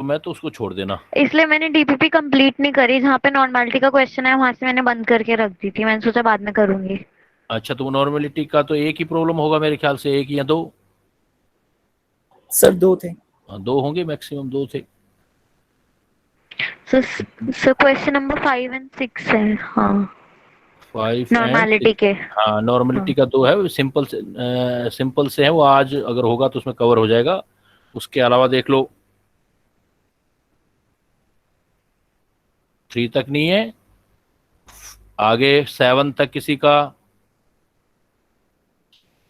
है तो उसको छोड़ देना। इसलिए मैंने डीपीपी कंप्लीट नहीं करी, जहाँ पे नॉर्मेलिटी का क्वेश्चन है वहां से मैंने बंद करके रख दी थी, मैंने सोचा बाद में करूंगी। अच्छा, तो नॉर्मेलिटी का तो एक ही प्रॉब्लम होगा मेरे ख्याल से, एक या दो। सर 2 थे। हाँ, दो होंगे मैक्सिमम, दो थे। सो क्वेश्चन नंबर 5 और 6 है। हाँ, 5 और 6। नॉर्मेलिटी के। हाँ, नॉर्मेलिटी हाँ। का दो है, सिंपल से सिंपल से है वो, आज अगर होगा तो उसमें कवर हो जाएगा। उसके अलावा देख लो, 3 तक नहीं है, आगे 7 तक किसी का,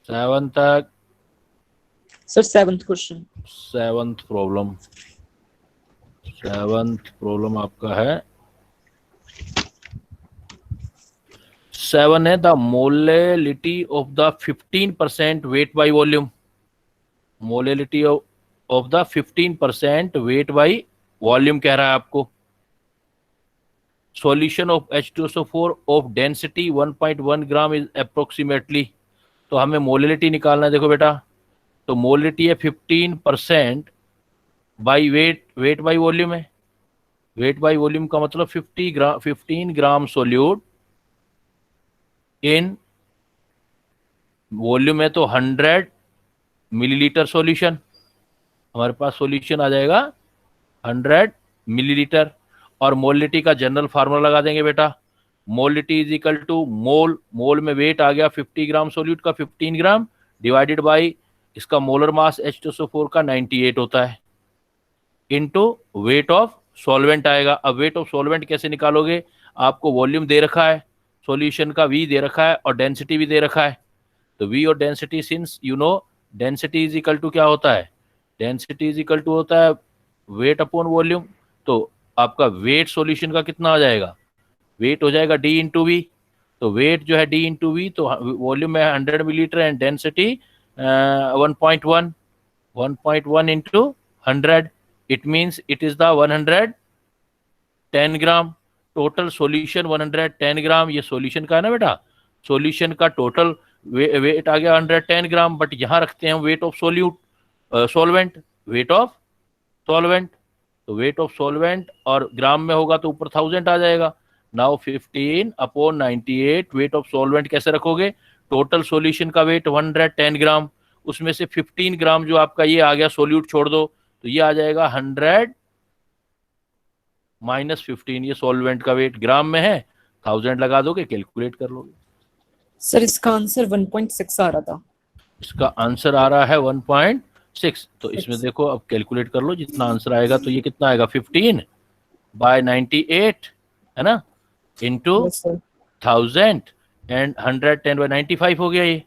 7 तक। Sir 7th question. 7th problem, 7th problem आपका है 7 है, the molality of the 15% weight by volume. Molality of the 15% weight by volume कह रहा है आपको। Solution of H2SO4 of density 1.1 gram is approximately. तो हमें मोलेलिटी निकालना है। देखो बेटा, तो मोलेलिटी है 15% by wait, weight by volume है। वेट बाई वॉल्यूम का मतलब 15 ग्राम सोल्यूट इन वॉल्यूम है, तो 100 मिलीलीटर सॉल्यूशन। हमारे पास सॉल्यूशन आ जाएगा 100 मिलीलीटर। और मोलिटी का जनरल फार्मूला लगा देंगे बेटा, मोलिटी इज इक्वल टू मोल, मोल में वेट आ गया 50 ग्राम सोल्यूट का, 15 ग्राम डिवाइडेड बाई इसका मोलर मास H2SO4 का 98 होता है, इनटू वेट ऑफ सॉल्वेंट आएगा। अब वेट ऑफ सॉल्वेंट कैसे निकालोगे, आपको वॉल्यूम दे रखा है सॉल्यूशन का, V दे रखा है और डेंसिटी भी दे रखा है। तो V और density, since you know density is equal to क्या होता है, डेंसिटी इज इक्वल टू होता है वेट अपॉन वॉल्यूम। तो आपका वेट सॉल्यूशन का कितना आ जाएगा, वेट हो जाएगा D इंटू वी। तो वेट जो है D इंटू वी, तो वॉल्यूम है 100 millilitre and density 1.1, 1.1 into 100, it means it is the 110 gram. Total solution 110 ग्राम, ये सॉल्यूशन का है ना बेटा, सॉल्यूशन का टोटल वेट आ गया 110 ग्राम, बट यहाँ रखते हैं wait of solute, solvent, weight of solvent. तो वेट ऑफ सॉल्वेंट और ग्राम में होगा तो ऊपर 1000 आ जाएगा। Now 15 upon 98, wait of solvent कैसे रखोगे, टोटल सॉल्यूशन का वेट 110 ग्राम, उसमें से 15 ग्राम जो आपका ये आ गया सोल्यूट छोड़ दो, तो ये आ जाएगा 100 माइनस 15, ये सॉल्वेंट का वेट ग्राम में है, 1000 लगा दोगे, कैलकुलेट कर लोगे। सर इसका आंसर 1.6 आ रहा था। इसका आंसर आ रहा है 1.6। तो इसमें देखो, अब कैलकुलेट कर लो जितना आंसर आएगा, तो ये कितना आएगा 15 बाय 98 है ना, into yes sir. 1000 and 110 by 95 हो गया ये।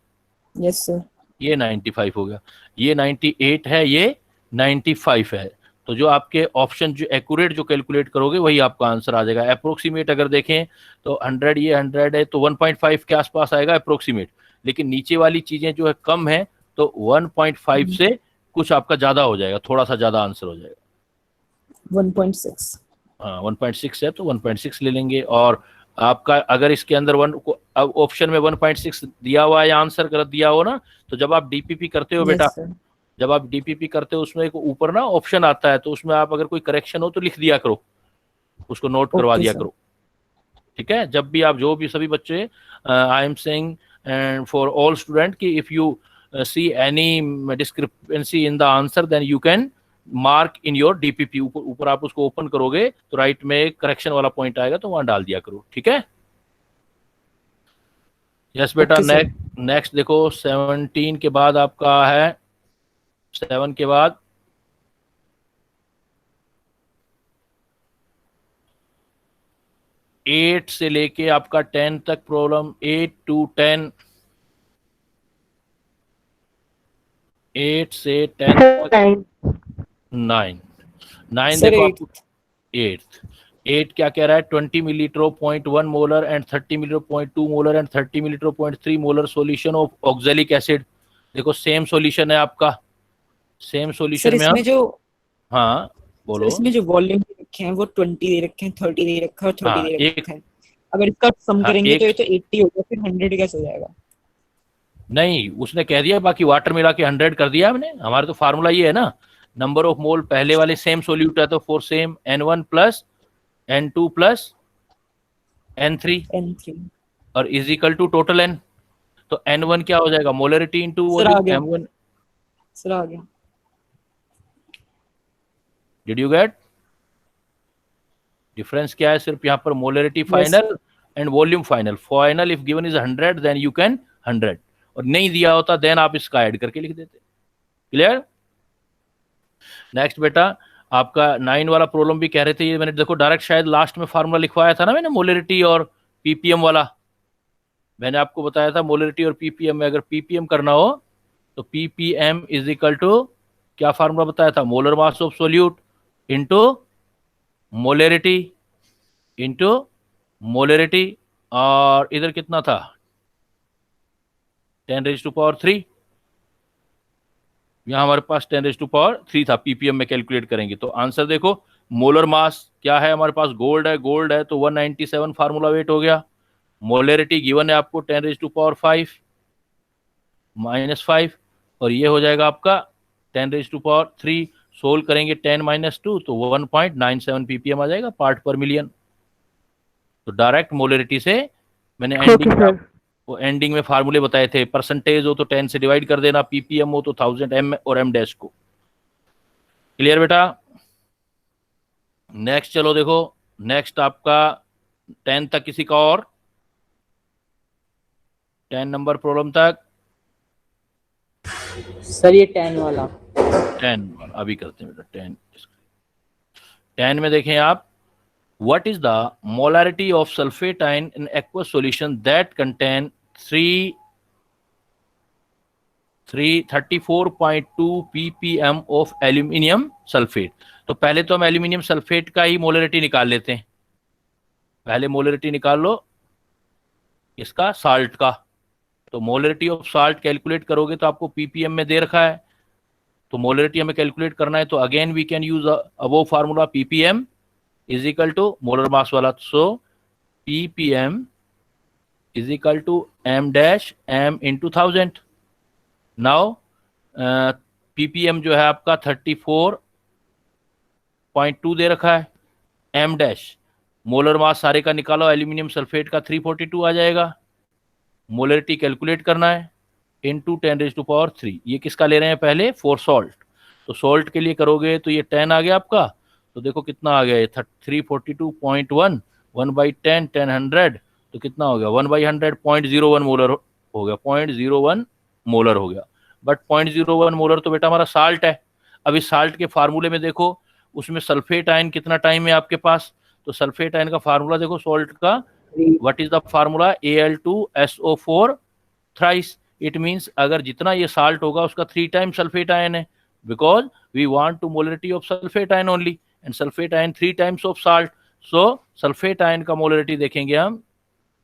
Yes sir. ये 95 हो गया, ये 98 है, ये 95 है। तो जो आपके ऑप्शन जो एक्यूरेट जो कैलकुलेट करोगे वही आपका आंसर आ जाएगा। अप्रोक्सीमेट अगर देखें तो 100, ये 100 है तो 1.5 के आसपास आएगा अप्रोक्सीमेट, लेकिन नीचे वाली चीजें जो है कम है, तो 1.5 से कुछ आपका ज्यादा हो जाएगा, थोड़ा सा ज्यादा आंसर हो जाएगा। 1.6। हाँ, 1.6 है तो 1.6 ले लेंगे। और आपका अगर इसके अंदर अब ऑप्शन में 1.6 दिया हुआ है या आंसर गलत दिया हो ना, तो जब आप डीपीपी करते हो बेटा, यस सर। जब आप डीपीपी करते हो उसमें एक ऊपर ना ऑप्शन आता है, तो उसमें आप अगर कोई करेक्शन हो तो लिख दिया करो, उसको नोट करवा ओके दिया सर। करो, ठीक है। जब भी आप, जो भी सभी बच्चे, I am saying and for all student कि if you see any discrepancy in the answer then you can mark in your DPP. ऊपर ऊपर आप उसको ओपन करोगे तो राइट में करेक्शन वाला पॉइंट आएगा, तो वहां डाल दिया करो, ठीक है। यस बेटा, ओके सर। नेक्स्ट देखो, 17 के बाद आपका है, 7 के बाद 8 से लेके आपका 10 तक प्रॉब्लम, 8 to 10, 8 से 10 तक 9, 9 सर देखो 8। आपको, 8 क्या कह रहा है, 20 millilitre 0.1 molar and 30 millilitre 0.2 molar and 30 millilitre 0.3 molar solution of oxalic acid. देखो सेम सॉल्यूशन है आपका, सेम सर सॉल्यूशन में हम, इसमें जो हाँ सर बोलो। इसमें जो वॉल्यूम रखे हैं वो 20 दे रखे हैं, 30 दे रखा है और 30 हाँ दे एक, रखा है। अगर इसका सम हाँ करेंगे तो एक, ये तो 80 होगा, फिर 100 कैसे हो जाएगा। नहीं उसने कह दिया बाकी वाटर मिला के 100 कर दिया हमने, हमारे तो फार्मूला ये है ना, नंबर ऑफ मोल पहले वाले सेम सोल्यूट है तो for same N1 plus N2 plus N3 N3 और is equal to total N। तो N1 क्या हो जाएगा, मोलरिटी इंटू सर आ वॉल्यूम गया, M1। सर आ गया। डिड यू गेट डिफरेंस क्या है, सिर्फ यहाँ पर molarity yes final and volume final. Final if given is 100 then you can 100, और नहीं दिया होता देन आप इसका ऐड करके लिख देते। क्लियर। नेक्स्ट बेटा आपका 9 वाला प्रॉब्लम भी कह रहे थे, ये मैंने देखो डायरेक्ट शायद लास्ट में फार्मूला लिखवाया था ना मैंने, मोलरिटी और पीपीएम वाला। मैंने आपको बताया था मोलरिटी और पीपीएम में अगर पीपीएम करना हो तो पीपीएम इज इक्वल टू क्या फार्मूला बताया था, molar mass of solute into molarity into molarity, और इधर कितना था 10⁻³ यहां हमारे पास 10⁻³ था। पीपीएम में कैलकुलेट करेंगे तो आंसर देखो, मोलर मास क्या है हमारे पास, गोल्ड है तो 197 फार्मूला वेट हो गया। मोलरिटी गिवन है आपको 10⁻5 -5, और ये हो जाएगा आपका 10⁻3। सोल्व करेंगे 10 - 2 तो 1.97 ppm आ जाएगा पार्ट पर मिलियन। तो डायरेक्ट मोलरिटी से मैंने एंडिंग में फार्मूले बताए थे, परसेंटेज हो तो 10 से डिवाइड कर देना, पीपीएम हो तो 1000 m और m डैश को। क्लियर बेटा। नेक्स्ट चलो देखो, नेक्स्ट आपका 10 तक किसी का और 10 नंबर प्रॉब्लम तक। सर ये 10 वाला 10 अभी करते हैं बेटा। 10 में देखें आप, what is the molarity of sulfate ion in aqueous solution that contain 34.2 ppm of aluminium sulfate। तो पहले तो हम एल्यूमिनियम सल्फेट का ही मोलरिटी निकाल लेते हैं। पहले मोलरिटी निकाल लो इसका साल्ट का। तो मोलरिटी ऑफ साल्ट कैलकुलेट करोगे तो आपको पीपीएम में दे रखा है, तो मोलरिटी हमें कैलकुलेट करना है तो again we can use above formula, PPM is equal to molar mass वाला। So PPM is equal to m dash m into 1000। Now PPM जो है आपका 34.2 दे रखा है, m डैश मोलर मास सारे का निकालो, एल्यूमिनियम सल्फेट का 342 आ जाएगा। मोलरिटी कैलकुलेट करना है इंटू 10⁻3। ये किसका ले रहे हैं पहले, फॉर सॉल्ट। तो सॉल्ट के लिए करोगे तो ये 10 आ गया आपका, तो देखो कितना आ गया ये 342.1 1/10 10 तो कितना हो गया 1/100 0.01 मोलर हो गया, 0.01 मोलर हो गया। बट 0.01 मोलर तो बेटा हमारा साल्ट है। अब इस साल्ट के फार्मूले में देखो उसमें सल्फेट आयन कितना टाइम है आपके पास, तो सल्फेट आयन का फार्मूला देखो सॉल्ट का, what is the formula, Al2SO4 thrice. It means अगर जितना ये साल्ट होगा उसका 3 टाइम्स सल्फेट आयन है, because we want to molarity of sulphate ion only and sulphate ion 3 times of salt. So sulphate ion का molarity देखेंगे हम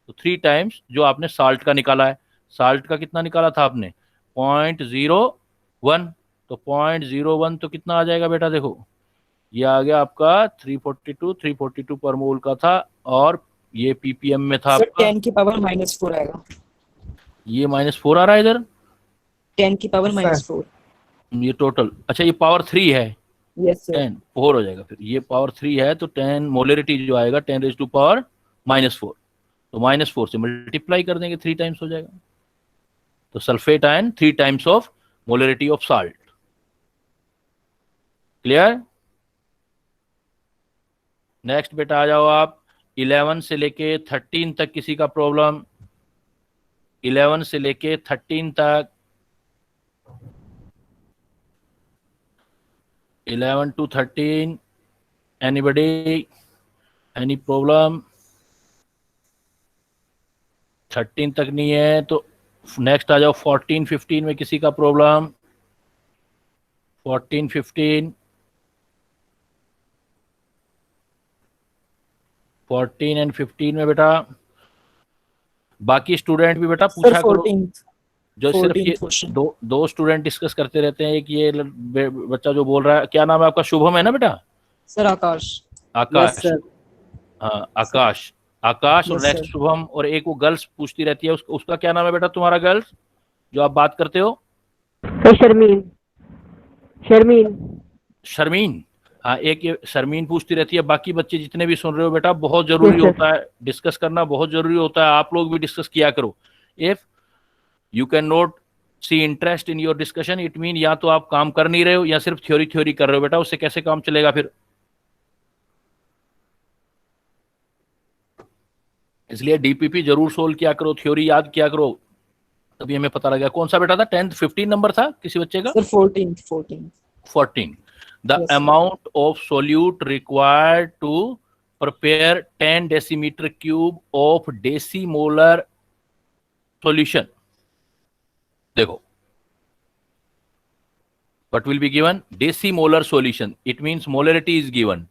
तो 3 टाइम्स जो आपने साल्ट का निकाला है। साल्ट का कितना निकाला था आपने 0.01, तो 0.01 तो कितना आ जाएगा बेटा, देखो ये आ गया आपका 342 पर मोल का था, और ये पीपीएम में था सर आपका 10 की पावर -4 आएगा। ये -4 आ रहा है इधर, 10 की पावर -4 ये टोटल। अच्छा ये पावर 3 है, यस सर 10 4 हो जाएगा, फिर ये पावर 3 है तो 10 मोलरिटी जो आएगा 10⁻⁻⁴, तो -4 से मल्टीप्लाई कर देंगे 3 टाइम्स हो जाएगा। तो sulphate ion 3 times of molarity of salt. Clear. Next बेटा आ जाओ आप 11 से लेके 13 तक किसी का प्रॉब्लम, 11 से लेके 13 तक, 11 to 13 anybody any problem, 13 तक नहीं है तो नेक्स्ट आ जाओ 14 15 में किसी का प्रॉब्लम, 14 15 14 एंड 15 में बेटा बाकी स्टूडेंट भी बेटा पूछा सर करो। 14th जो सिर्फ ये 14th क्वेश्चन दो स्टूडेंट डिस्कस करते रहते हैं, एक ये बच्चा जो बोल रहा है, क्या नाम है आपका, शुभम है ना बेटा, sir Akash Akash, yes sir हाँ आकाश, आकाश और Yes, नेक्स्ट sir. शुभम, और एक वो गर्ल्स पूछती रहती है, उसका क्या नाम है बेटा तुम्हारा गर्ल्स जो आप बात करते हो, सर शर्मीन। शर्मीन शर्मीन, हाँ एक ये शर्मीन पूछती रहती है, बाकी बच्चे जितने भी सुन रहे हो बेटा, बहुत जरूरी Yes, sir. होता है डिस्कस करना, बहुत जरूरी होता है, आप लोग भी डिस्कस किया करो। If you can not see interest in your discussion, it mean या तो आप काम कर नहीं रहे हो या सिर्फ थ्योरी थ्योरी कर रहे हो बेटा, उससे कैसे काम चलेगा फिर। इसलिए डीपीपी जरूर सोल्व किया करो, थ्योरी याद किया करो, तभी हमें पता लगा। कौन सा बेटा था, 10th 15 नंबर था किसी बच्चे का? Sir, 14. 14. The Yes, sir. amount of solute required to prepare 10 decimeter cube of decimolar solution. देखो, what will be given? Decimolar solution. It means molarity is given.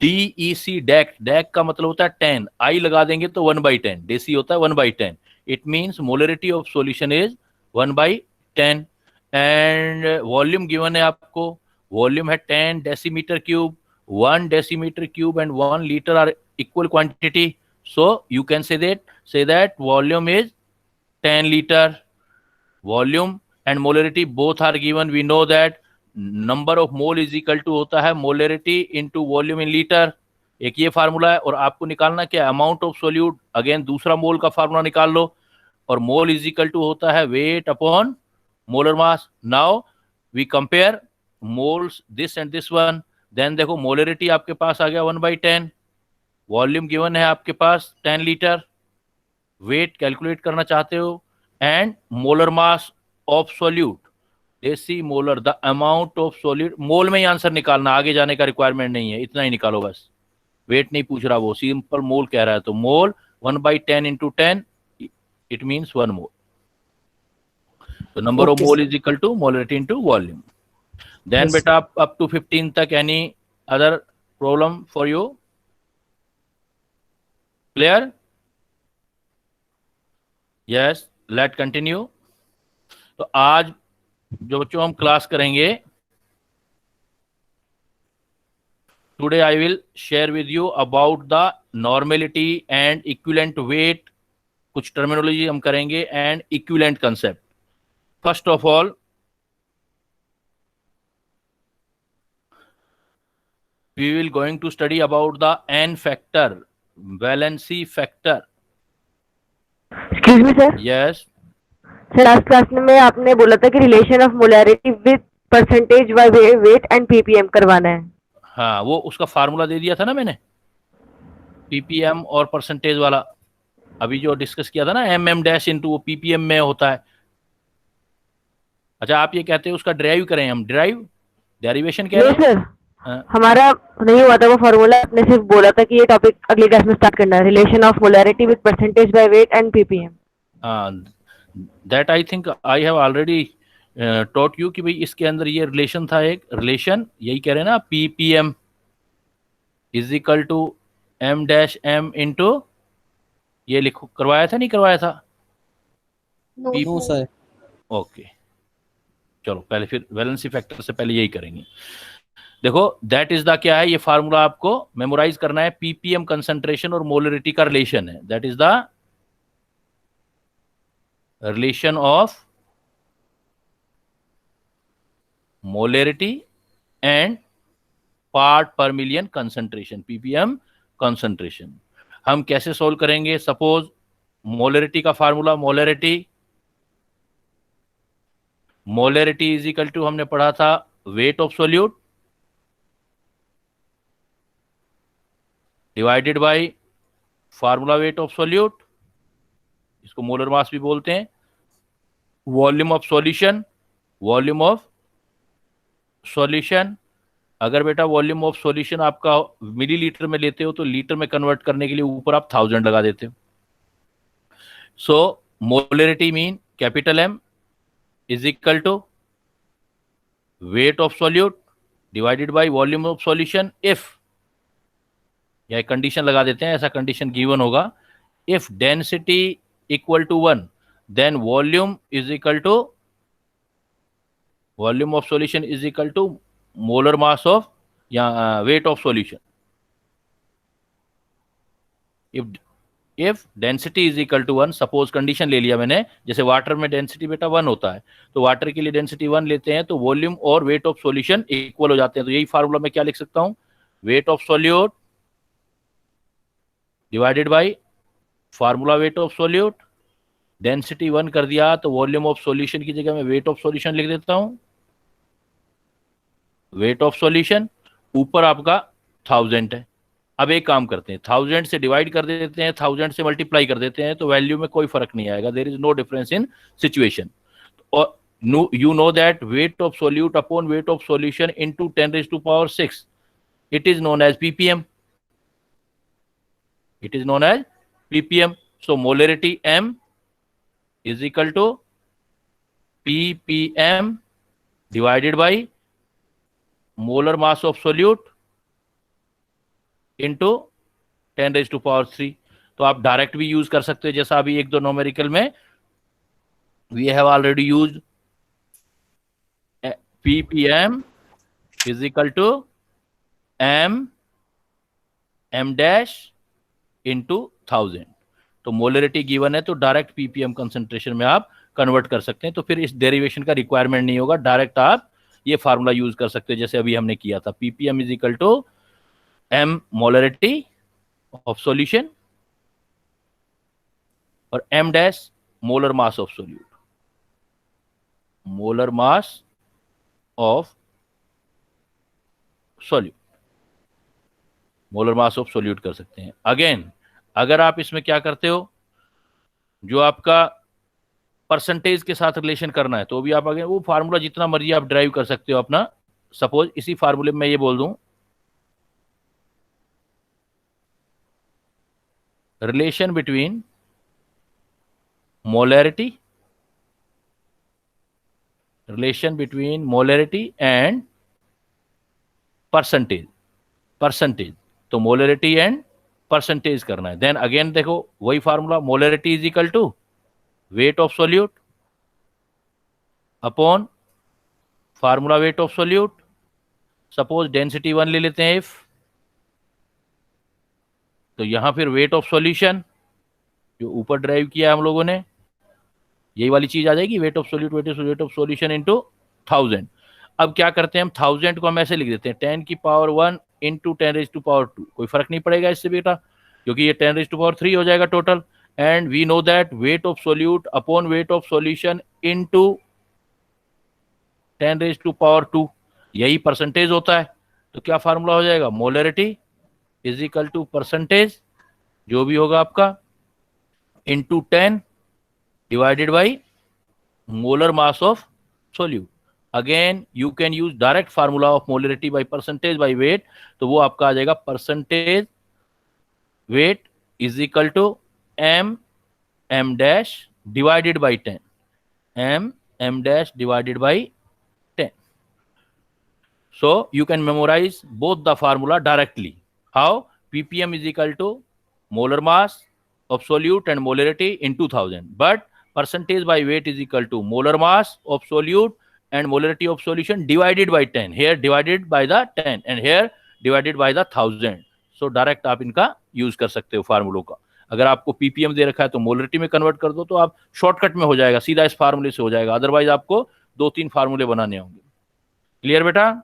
DEC DEC का मतलब होता है 10, I लगा देंगे तो 1/10, डेसी होता है 1/10. It means molarity of solution is 1/10. And volume given है आपको, volume है 10 decimeter cube, 1 decimeter cube and 1 liter are equal quantity. So you can say that volume is 10 liter. Volume and molarity both are given. We know that number of mole is equal to होता है molarity into volume in litre, एक ये formula है। और आपको निकालना क्या, amount of solute, again दूसरा मोल का फार्मूला निकाल लो, और मोल इज इक्वल टू होता है weight upon molar mass. Now we compare moles this and this one, then देखो मोलरिटी आपके पास आ गया 1/10, वॉल्यूम गिवन है आपके पास 10 लीटर, वेट कैलकुलेट करना चाहते हो, and molar mass of solute देसी molar, the amount of solid. Mole में ही आंसर निकालना, आगे जाने का रिक्वायरमेंट नहीं है, इतना ही निकालो बस, वेट नहीं पूछ रहा वो, सिंपल मोल कह रहा है। तो mole 1/10 into 10 it means 1 mole. तो number of Okay, mole sir. Is equal to molarity into volume. Then Yes, बेटा अप टू 15 तक any other problem for you, clear? Yes, let continue. तो आज जो बच्चों हम क्लास करेंगे, today I will share with you about the normality and equivalent weight, कुछ terminology हम करेंगे, and equivalent concept. First of all we will going to study about the N factor, valency factor. Excuse me, sir. Yes, sir last class में आपने बोला था कि relation of molarity with percentage by weight and PPM करवाना है। हाँ वो उसका फार्मूला दे दिया था ना मैंने, पीपीएम और परसेंटेज वाला, अभी जो डिस्कस किया था ना, एम डैश इंटू, वो पीपीएम में होता है। अच्छा आप ये कहते हैं उसका ड्राइव करें हम, डेरिवेशन कह रहे नहीं हैं? सर, हाँ, हमारा नहीं हुआ था वो फार्मूला, आपने सिर्फ बोला था कि ये टॉपिक अगली क्लास में स्टार्ट करना है, relation of molarity with percentage by weight and ppm. That I think I have already taught you कि भाई इसके अंदर ये रिलेशन था, एक रिलेशन, यही कह रहे हैं ना, PPM is equal to M dash M into, ये लिखो, करवाया था नहीं करवाया था? No, sir. ओके, चलो पहले फिर वैलेंसी फैक्टर से पहले यही करेंगे। देखो दैट इज द क्या है, ये फार्मूला आपको मेमोराइज करना है, पीपीएम कंसंट्रेशन और मोलरिटी का रिलेशन है, that is the relation of molarity and part per million concentration, PPM concentration. हम कैसे सोल्व करेंगे, सपोज मोलरिटी का formula, molarity is equal to, हमने पढ़ा था weight of solute divided by formula weight of solute, इसको molar mass भी बोलते हैं, volume of solution, volume of solution. अगर बेटा वॉल्यूम ऑफ सॉल्यूशन आपका मिलीलीटर में लेते हो तो लीटर में कन्वर्ट करने के लिए ऊपर आप 1000 लगा देते हो। So molarity mean capital M is equal to weight of solute divided by volume of solution. If, या कंडीशन लगा देते हैं, ऐसा कंडीशन गिवन होगा, if density equal to 1 then volume is equal to, volume of solution is equal to molar mass of या weight of solution. If density is equal to 1, suppose condition ले लिया मैंने, जैसे वाटर में density बेटा 1 होता है, तो वाटर के लिए डेंसिटी 1 लेते हैं तो वॉल्यूम और वेट ऑफ सॉल्यूशन इक्वल हो जाते हैं। तो यही फार्मूला मैं क्या लिख सकता हूं, wait of solute divided by formula weight of solute, density 1 कर दिया तो वॉल्यूम ऑफ सॉल्यूशन की जगह मैं वेट ऑफ सॉल्यूशन लिख देता हूं, वेट ऑफ सॉल्यूशन, ऊपर आपका 1000 है। अब एक काम करते हैं, 1000 से डिवाइड कर देते हैं, 1000 से मल्टीप्लाई कर देते हैं, तो वैल्यू में कोई फर्क नहीं आएगा, there is no difference in situation. और you know that weight of solute upon weight of solution into 10 raised to power 6, it is known as ppm, it is known as ppm. So molarity m is equal to ppm divided by molar mass of solute into 10 raised to power 3। तो आप direct भी use कर सकते हो, जैसा अभी एक दो न्यूमेरिकल में we have already used ppm is equal to m dash into 1000। तो मोलरिटी गिवन है तो डायरेक्ट पीपीएम कंसंट्रेशन में आप कन्वर्ट कर सकते हैं, तो फिर इस डेरिवेशन का रिक्वायरमेंट नहीं होगा, डायरेक्ट आप ये फार्मूला यूज कर सकते हैं जैसे अभी हमने किया था, PPM is equal to m molarity of solution और m dash molar mass of solute, molar mass of solute, molar mass of solute कर सकते हैं। अगेन अगर आप इसमें क्या करते हो, जो आपका परसेंटेज के साथ रिलेशन करना है तो भी आप अगेन वो फार्मूला जितना मर्जी आप ड्राइव कर सकते हो अपना। सपोज इसी फार्मूले में मैं ये बोल दूं, relation between molarity, relation between molarity and percentage, percentage, तो मोलैरिटी एंड परसेंटेज करना है। देन अगेन देखो वही formula, molarity is equal to weight of solute upon formula weight of solute. Suppose density 1 ले लेते हैं इफ, तो यहां फिर वेट ऑफ सॉल्यूशन जो ऊपर ड्राइव किया हम लोगों ने, यही वाली चीज आ जाएगी, wait of solute wait of solution into 1000। अब क्या करते हैं हम, 1000 को हम ऐसे लिख देते हैं 10 की power 1 into 10 raise to power 2, कोई फर्क नहीं पड़ेगा इससे बेटा, क्योंकि ये 10 रेज टू पावर 3 हो जाएगा total. And we know that weight of solute upon weight of solution into 10 raise to power 2, यही परसेंटेज होता है। तो क्या फार्मूला हो जाएगा, molarity is equal to percentage जो भी होगा आपका into 10 divided by molar mass of solute. Again you can use direct formula of molarity by percentage by weight, तो वो आपका आ जाएगा percentage weight is equal to m dash divided by 10, m dash divided by 10। So you can memorize both the formula directly. How? ppm is equal to molar mass of solute and molarity into 1000, but percentage by weight is equal to molar mass of solute and molarity of solution divided by 10, here divided by the 10 and here divided by the 1000। So direct आप इनका use कर सकते हो फार्मूलों का। अगर आपको ppm दे रखा है तो मोलरिटी में कन्वर्ट कर दो, तो आप शॉर्टकट में हो जाएगा, सीधा इस फार्मूले से हो जाएगा, अदरवाइज आपको 2-3 फार्मूले बनाने होंगे। क्लियर बेटा,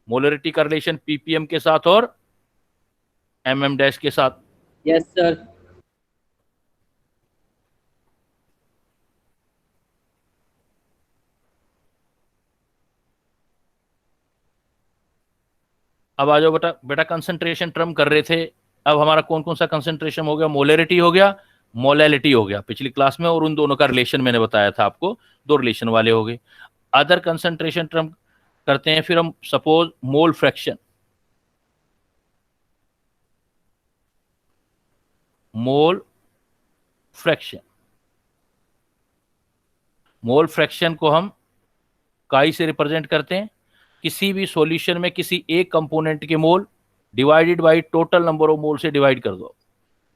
मोलरिटी का रिलेशन पीपीएम के साथ और एमएम डैश के साथ। Yes sir. अब आ जाओ बेटा, बेटा कंसंट्रेशन टर्म कर रहे थे, अब हमारा कौन कौन सा कंसंट्रेशन हो गया, मोलरिटी हो गया, मोलैलिटी हो गया पिछली क्लास में, और उन दोनों का रिलेशन मैंने बताया था आपको, 2 रिलेशन वाले हो गए। अदर कंसंट्रेशन टर्म करते हैं फिर हम, suppose mole fraction, mole fraction, mole fraction को हम काई से रिप्रेजेंट करते हैं, किसी भी सॉल्यूशन में किसी एक कंपोनेंट के मोल divided by total number of मोल से डिवाइड कर दो,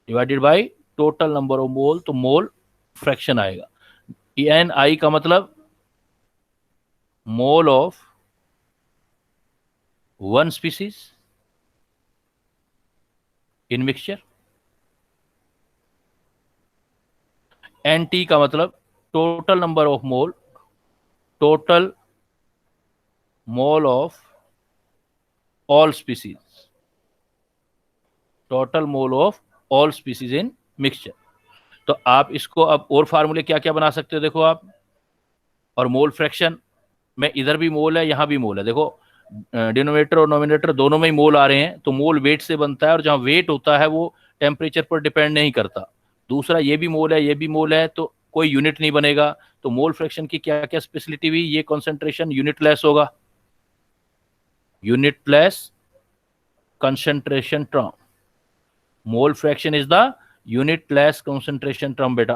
divided by total number of mole, तो मोल फ्रैक्शन आएगा। एन आई का मतलब mole of one species in mixture, NT का मतलब total number of mole, total mole of all species, total mole of all species in mixture. तो आप इसको अब और फार्मूले क्या क्या बना सकते हो देखो आप, और मोल फ्रैक्शन में इधर भी मोल है यहां भी मोल है, देखो डिनोमिनेटर और नोमिनेटर दोनों में ही मोल आ रहे हैं, तो मोल वेट से बनता है, और जहां वेट होता है वो टेम्परेचर पर डिपेंड नहीं करता। दूसरा ये भी मोल है ये भी मोल है, तो कोई यूनिट नहीं बनेगा। तो मोल फ्रैक्शन की क्या क्या स्पेशलिटी हुई, ये कॉन्सेंट्रेशन यूनिटलेस होगा, unitless concentration term, mole fraction is the unitless concentration term बेटा,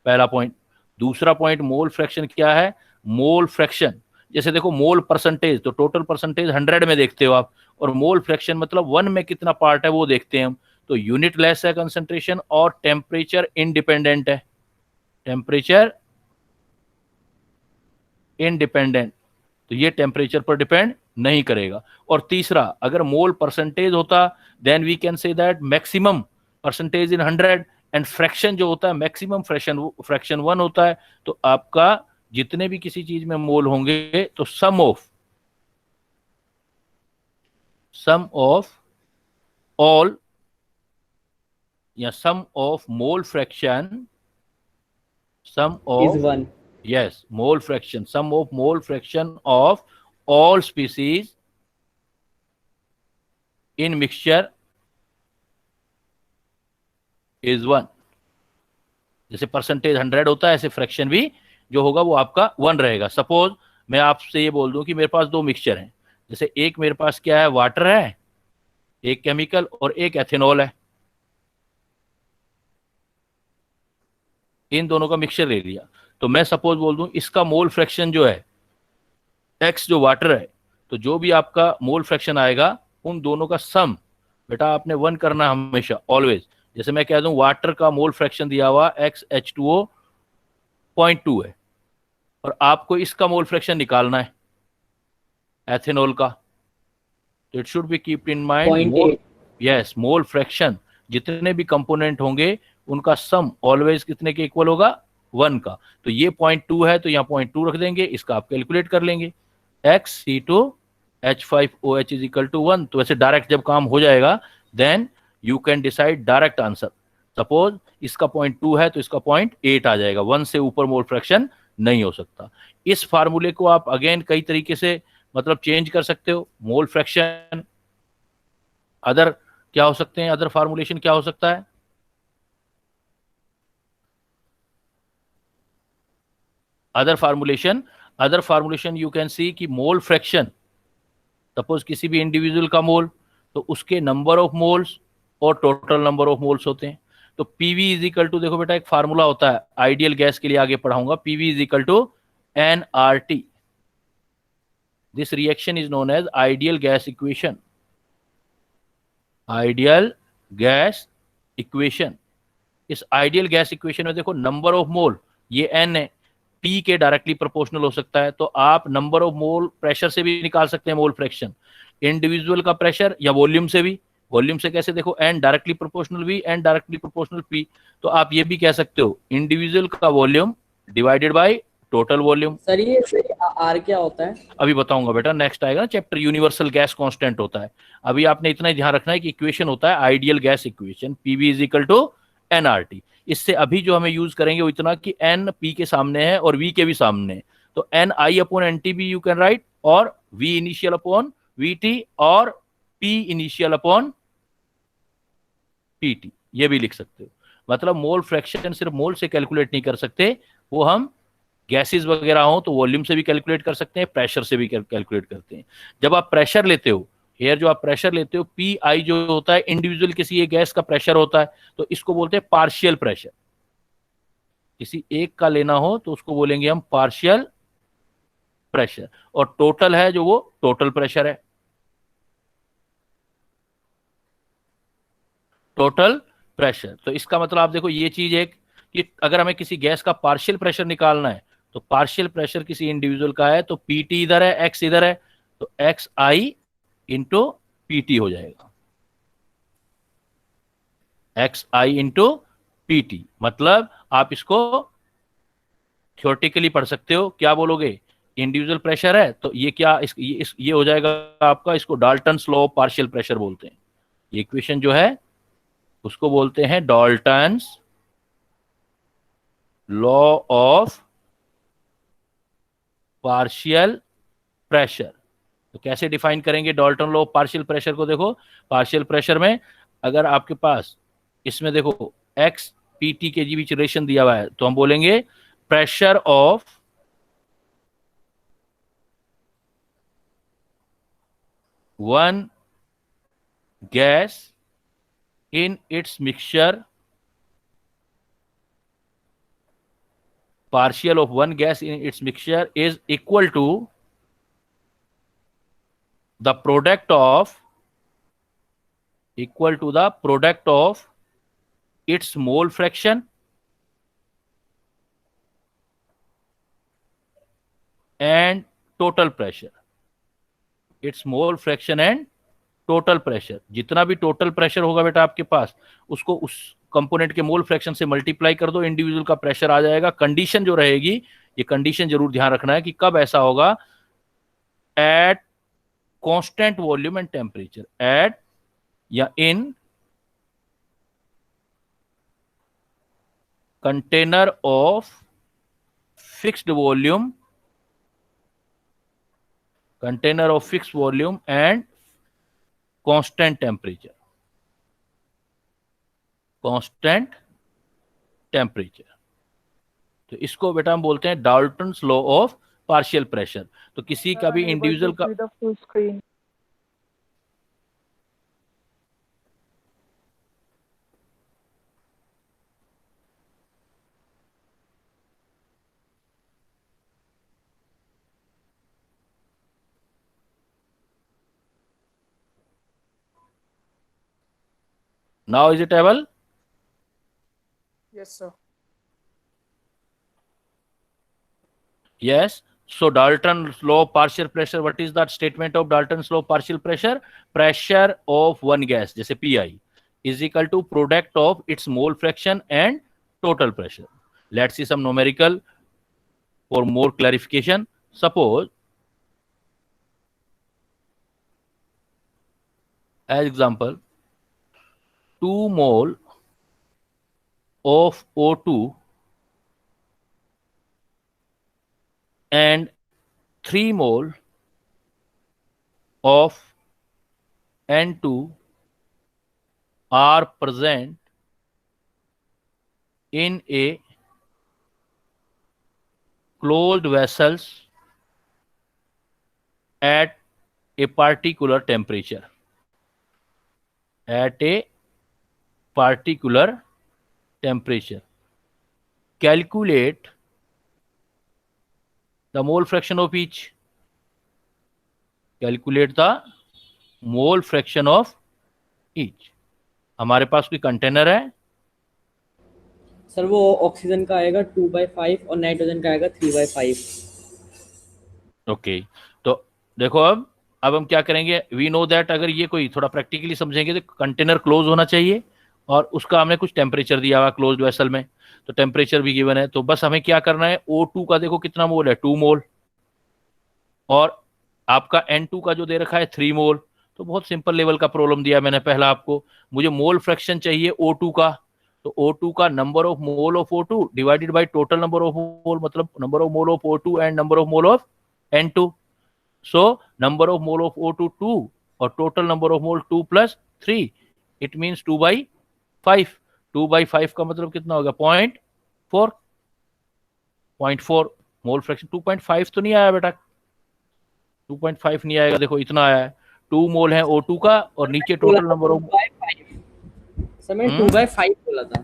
पहला पॉइंट। दूसरा पॉइंट मोल फ्रैक्शन क्या है, मोल फ्रैक्शन जैसे देखो मोल परसेंटेज, तो टोटल परसेंटेज 100 में देखते हो आप, और मोल फ्रैक्शन मतलब 1 में कितना पार्ट है वो देखते हैं हम। तो यूनिटलेस है कंसंट्रेशन, और टेम्परेचर इंडिपेंडेंट है, टेम्परेचर इंडिपेंडेंट, तो ये टेम्परेचर पर डिपेंड नहीं करेगा। और तीसरा, अगर मोल परसेंटेज होता then we can say that maximum percentage in 100, and fraction जो होता है मैक्सिमम फ्रैक्शन 1 होता है। तो आपका जितने भी किसी चीज में मोल होंगे तो सम ऑफ ऑल या sum of mole fraction, sum is of, 1. yes, mole fraction, sum of mole fraction of all species in mixture is 1। जैसे परसेंटेज 100 होता है, ऐसे फ्रैक्शन भी जो होगा वो आपका 1 रहेगा। सपोज मैं आपसे ये बोल दूं कि मेरे पास दो मिक्सचर हैं, जैसे एक मेरे पास क्या है, वाटर है, एक केमिकल, और एक एथेनॉल है, इन दोनों का मिक्सचर ले लिया। तो मैं सपोज बोल दूं इसका मोल फ्रैक्शन जो है एक्स, जो वाटर है, तो जो भी आपका मोल फ्रैक्शन आएगा उन दोनों का सम बेटा आपने 1 करना है हमेशा, ऑलवेज। जैसे मैं कह दूं वाटर का मोल फ्रैक्शन दिया हुआ XH2O 0.2 है, और आपको इसका मोल फ्रैक्शन निकालना है एथेनॉल का, तो it should be keep in mind 0.8. Yes, mole fraction जितने भी कंपोनेंट होंगे उनका सम ऑलवेज कितने के इक्वल होगा, 1 का। तो ये 0.2 है तो यहाँ 0.2 रख देंगे, इसका आप कैलकुलेट कर लेंगे, XC2H5OH इज इक्वल टू 1। तो वैसे डायरेक्ट जब काम हो जाएगा then you can decide direct answer. Suppose इसका 0.2 है तो इसका 0.8 आ जाएगा, 1 से ऊपर मोल फ्रैक्शन नहीं हो सकता। इस फार्मूले को आप अगेन कई तरीके से मतलब चेंज कर सकते हो, मोल फ्रैक्शन, अदर क्या हो सकते हैं, अदर फार्मूलेशन क्या हो सकता है, other formulation you can see कि मोल फ्रैक्शन, सपोज किसी भी इंडिविजुअल का मोल, तो उसके नंबर ऑफ मोल्स और टोटल नंबर ऑफ मोल्स होते हैं। तो पीवी इज इक्वल टू, देखो बेटा एक फार्मूला होता है आइडियल गैस के लिए, आगे पढ़ाऊंगा, PV is equal to NRT. This reaction is known as ideal gas equation, ideal gas equation. इस आइडियल गैस इक्वेशन में देखो नंबर ऑफ मोल ये एन है, पी के डायरेक्टली प्रोपोर्शनल हो सकता है, तो आप नंबर ऑफ मोल प्रेशर से भी निकाल सकते हैं मोल फ्रैक्शन, इंडिविजुअल का प्रेशर या वॉल्यूम से भी। वॉल्यूम से कैसे, देखो n directly proportional V n directly proportional P, तो आप ये भी कह सकते हो इंडिविजुअल का volume divided by total volume. Sir ये आर क्या होता है? अभी बताऊंगा बेटा, नेक्स्ट आएगा ना चैप्टर, यूनिवर्सल गैस कांस्टेंट होता है। अभी आपने इतना ही ध्यान रखना है कि इक्वेशन होता है ideal gas equation, PV is equal to NRT. इससे अभी जो हमें यूज करेंगे वो इतना कि एन पी के सामने है और वी के भी सामने है, तो N I upon N T B you can write, और V initial upon V T, और P initial upon P T, ये भी लिख सकते हो। मतलब मोल फ्रैक्शन सिर्फ मोल से कैलकुलेट नहीं कर सकते, वो हम गैसेस वगैरह हो तो वॉल्यूम से भी कैलकुलेट कर सकते हैं, प्रेशर से भी कैलकुलेट करते हैं। जब आप प्रेशर लेते हो, हेयर जो आप प्रेशर लेते हो, पी आई जो होता है इंडिविजुअल किसी एक गैस का प्रेशर होता है, तो इसको बोलते हैं पार्शियल प्रेशर। किसी एक का लेना हो तो उसको बोलेंगे हम पार्शियल प्रेशर, और टोटल है जो वो टोटल प्रेशर है, टोटल प्रेशर। तो इसका मतलब आप देखो ये चीज एक कि अगर हमें किसी गैस का पार्शियल प्रेशर निकालना है, तो पार्शियल प्रेशर किसी इंडिविजुअल का है तो पीटी इधर है, एक्स इधर है, तो एक्स आई इंटू पीटी हो जाएगा, एक्स आई इंटू पीटी। मतलब आप इसको थ्योरेटिकली पढ़ सकते हो। क्या बोलोगे, इंडिविजुअल प्रेशर है तो ये क्या ये हो जाएगा आपका, इसको Dalton's law of partial pressure बोलते हैं। ये इक्वेशन जो है उसको बोलते हैं Dalton's law of partial pressure. तो कैसे डिफाइन करेंगे Dalton law of partial pressure को? देखो, पार्शियल प्रेशर में अगर आपके पास इसमें देखो एक्स पी टी के जी बीच रिलेशन दिया हुआ है, तो हम बोलेंगे pressure of one gas in its mixture, partial of one gas in its mixture is equal to the product of its mole fraction and total pressure, its mole fraction and total pressure. जितना भी total pressure होगा बेटा आपके पास, उसको उस component के मोल fraction से multiply कर दो, इंडिविजुअल का प्रेशर आ जाएगा। कंडीशन जो रहेगी, ये कंडीशन जरूर ध्यान रखना है कि कब ऐसा होगा, at constant volume and temperature, at या in container of fixed volume, container of fixed volume and constant temperature, constant temperature. तो इसको बेटा हम बोलते हैं Dalton's law of partial pressure. तो किसी का भी इंडिविजुअल का now is it able? Yes, sir. Yes. So Dalton's law of partial pressure, what is that statement of Dalton's law of partial pressure? Pressure of one gas, जैसे PI, is equal to product of its mole fraction and total pressure. Let's see some numerical for more clarification. Suppose, as example, 2 mole of O2 and 3 mole of N2 are present in a closed vessels at a particular temperature, at a particular temperature. Calculate the mole fraction of each. Calculate the mole fraction of each. हमारे पास कोई container है sir, वो oxygen का आएगा 2/5 और nitrogen का आएगा 3/5। Okay, तो देखो अब हम क्या करेंगे, वी नो दैट अगर ये कोई थोड़ा प्रैक्टिकली समझेंगे तो कंटेनर क्लोज होना चाहिए और उसका हमने कुछ टेम्परेचर दिया हुआ क्लोज्ड वेसल में, तो टेम्परेचर भी गिवन है। तो बस हमें क्या करना है, O2 का देखो कितना मोल है, 2 मोल, और आपका N2 का जो दे रखा है 3 मोल। तो बहुत सिंपल लेवल का प्रॉब्लम दिया मैंने पहला आपको, मुझे मोल फ्रैक्शन चाहिए O2 का, तो O2 का number of mole of O2 divided by total number of mole, मतलब number of mole of O2 and number of mole of N2। So number of mole of O2 2 और total number of mole 2 + 3, it means 2/5। 2/5 का मतलब कितना होगा, 0.4 mole fraction. 2.5 तो नहीं आया बेटा, 2.5 नहीं आएगा, देखो इतना आया है, 2 मोल है O2 का और नीचे टोटल नंबर ऑफ, सर मैंने 2/5 बोला था।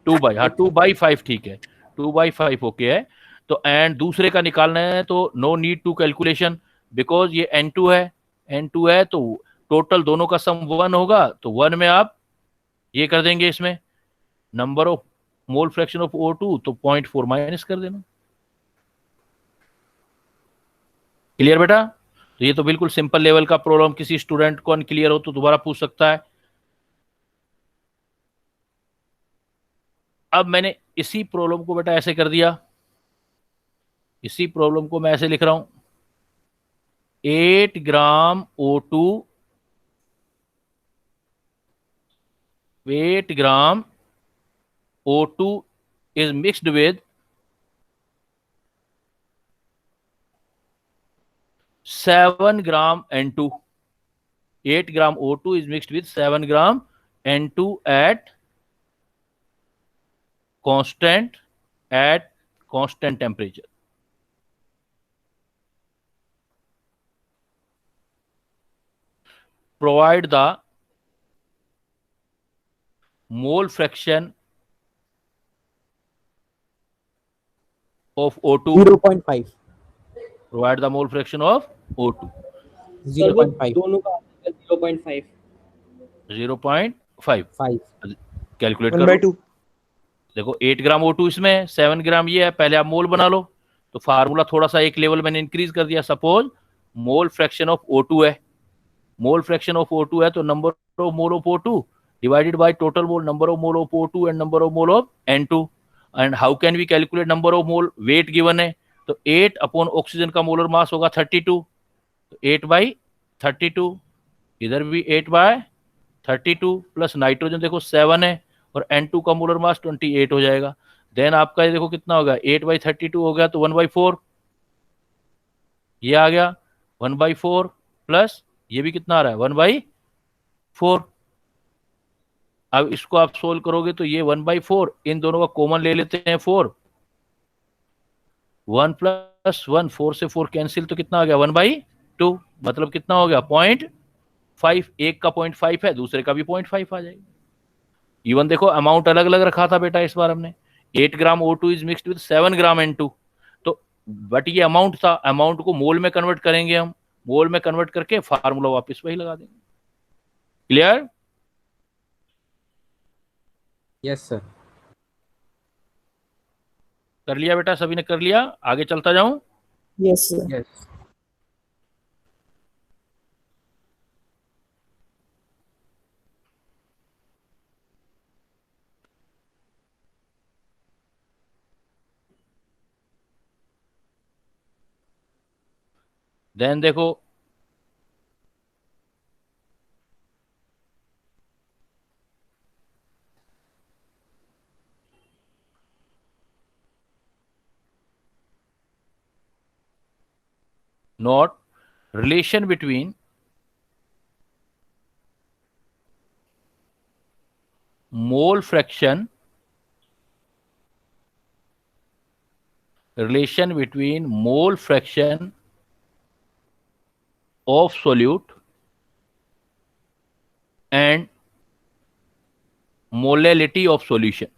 2/5 ठीक है, 2/5 ओके है। तो एंड दूसरे का निकालना है तो no need to calculation, because ये N2 है तो टोटल दोनों का सम 1 होगा, तो 1 में आप ये कर देंगे, इसमें number of mole fraction of O2 तो 0.4 माइनस कर देना। क्लियर बेटा? तो ये तो बिल्कुल सिंपल लेवल का प्रॉब्लम, किसी स्टूडेंट को अनक्लियर हो तो दोबारा पूछ सकता है। अब मैंने इसी प्रॉब्लम को बेटा ऐसे कर दिया, इसी प्रॉब्लम को मैं ऐसे लिख रहा हूं, 8 ग्राम O2, 8 gram O2 is mixed with 7 gram N2. 8 gram O2 is mixed with 7 gram N2 at constant temperature. Provide the mole fraction of O2. 0.5. Provide the mole fraction of O2. Sir वो 0.5. दोनों का 0.5. 0.5 5. Calculate 1 करो। by 2. देखो 8 ग्राम O2 इसमें है, 7 ग्राम ये है, पहले आप मोल बना लो। तो फार्मूला थोड़ा सा एक लेवल मैंने इंक्रीज कर दिया। Suppose mole fraction of O2 है, मोल फ्रैक्शन ऑफ O2 है, तो number of mole of O2 divided by total mole, number of mole of O2 and number of mole of N2। And how can we calculate number of mole? Weight given है, तो 8 upon oxygen का molar mass होगा 32, तो 8 by 32, इधर भी 8 bye 32 plus nitrogen देखो 7 है और N2 का मोलर मास 28 हो जाएगा। देन आपका ये देखो कितना होगा, 8 बाई 32 हो गया तो 1/4 ये आ गया, 1/4 प्लस ये भी कितना आ रहा है 1/4। अब इसको आप सोल्व करोगे तो ये 1/4, इन दोनों का कॉमन ले लेते हैं 4, 1 + 1, 4 से 4 कैंसिल, तो कितना आ गया 1/2, मतलब कितना हो गया 0.5। एक का 0.5 है, दूसरे का भी 0.5 आ जाएगा। इवन देखो अमाउंट अलग अलग रखा था बेटा इस बार हमने, 8 ग्राम O2 is mixed with 7 gram N2, तो बट ये अमाउंट था, अमाउंट को मोल में कन्वर्ट करेंगे हम, मोल में कन्वर्ट करके फार्मूला वापस वही लगा देंगे। क्लियर? Yes sir. कर लिया बेटा, सभी ने कर लिया? आगे चलता जाऊं? Yes, sir. Yes. देन देखो note relation between mole fraction, relation between mole fraction of solute and molality of solution.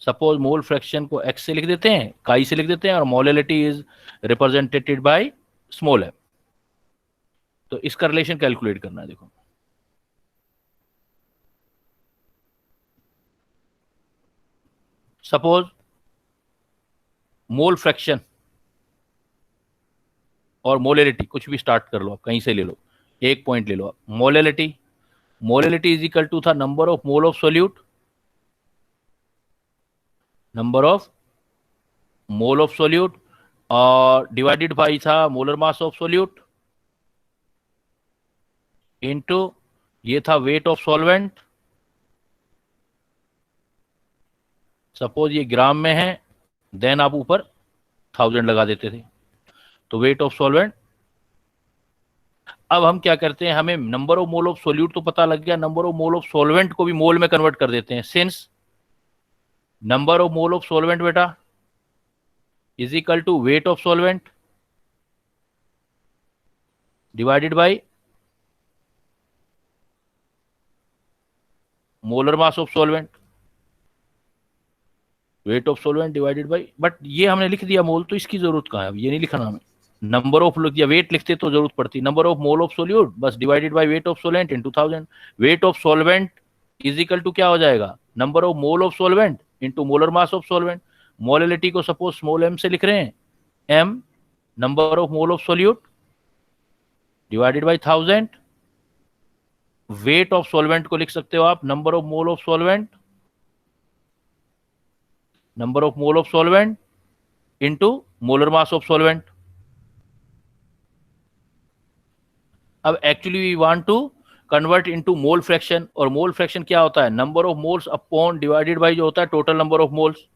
Suppose mole fraction को x से लिख देते हैं, काई से लिख देते हैं, और molality is represented by small m। तो इसका रिलेशन कैलकुलेट करना है। देखो सपोज मोल फ्रैक्शन और मोलैलिटी, कुछ भी स्टार्ट कर लो आप, कहीं से ले लो, एक पॉइंट ले लो आप। Molality, molality is equal to था number of mole of solute, number of mole of solute, और डिवाइडेड बाई था molar mass of solute into ये था वेट ऑफ सॉल्वेंट। सपोज ये ग्राम में है, देन आप ऊपर 1000 लगा देते थे, तो वेट ऑफ सॉल्वेंट। अब हम क्या करते हैं, हमें number of mole of solute तो पता लग गया, number of mole of solvent को भी मोल में कन्वर्ट कर देते हैं। Since number of mole of solvent बेटा is equal to weight of solvent divided by molar mass of solvent, weight of solvent divided by, but ये हमने लिख दिया मोल, तो इसकी जरूरत कहाँ है, ये नहीं लिखना हमें। नंबर ऑफ लिख दिया, वेट लिखते तो जरूरत पड़ती, number of mole of solute बस divided by weight of solvent into 1000। Weight of solvent is equal to क्या हो जाएगा, number of mole of solvent into molar mass of solvent. Molality को सपोज स्मॉल m से लिख रहे हैं, m number of mole of solute divided by 1000 weight of solvent को लिख सकते हो आप number of mole of solvent, number of mole of solvent into molar mass of solvent. अब actually we want to convert into mole fraction, और mole fraction क्या होता है, number of moles upon divided by जो होता है total number of moles,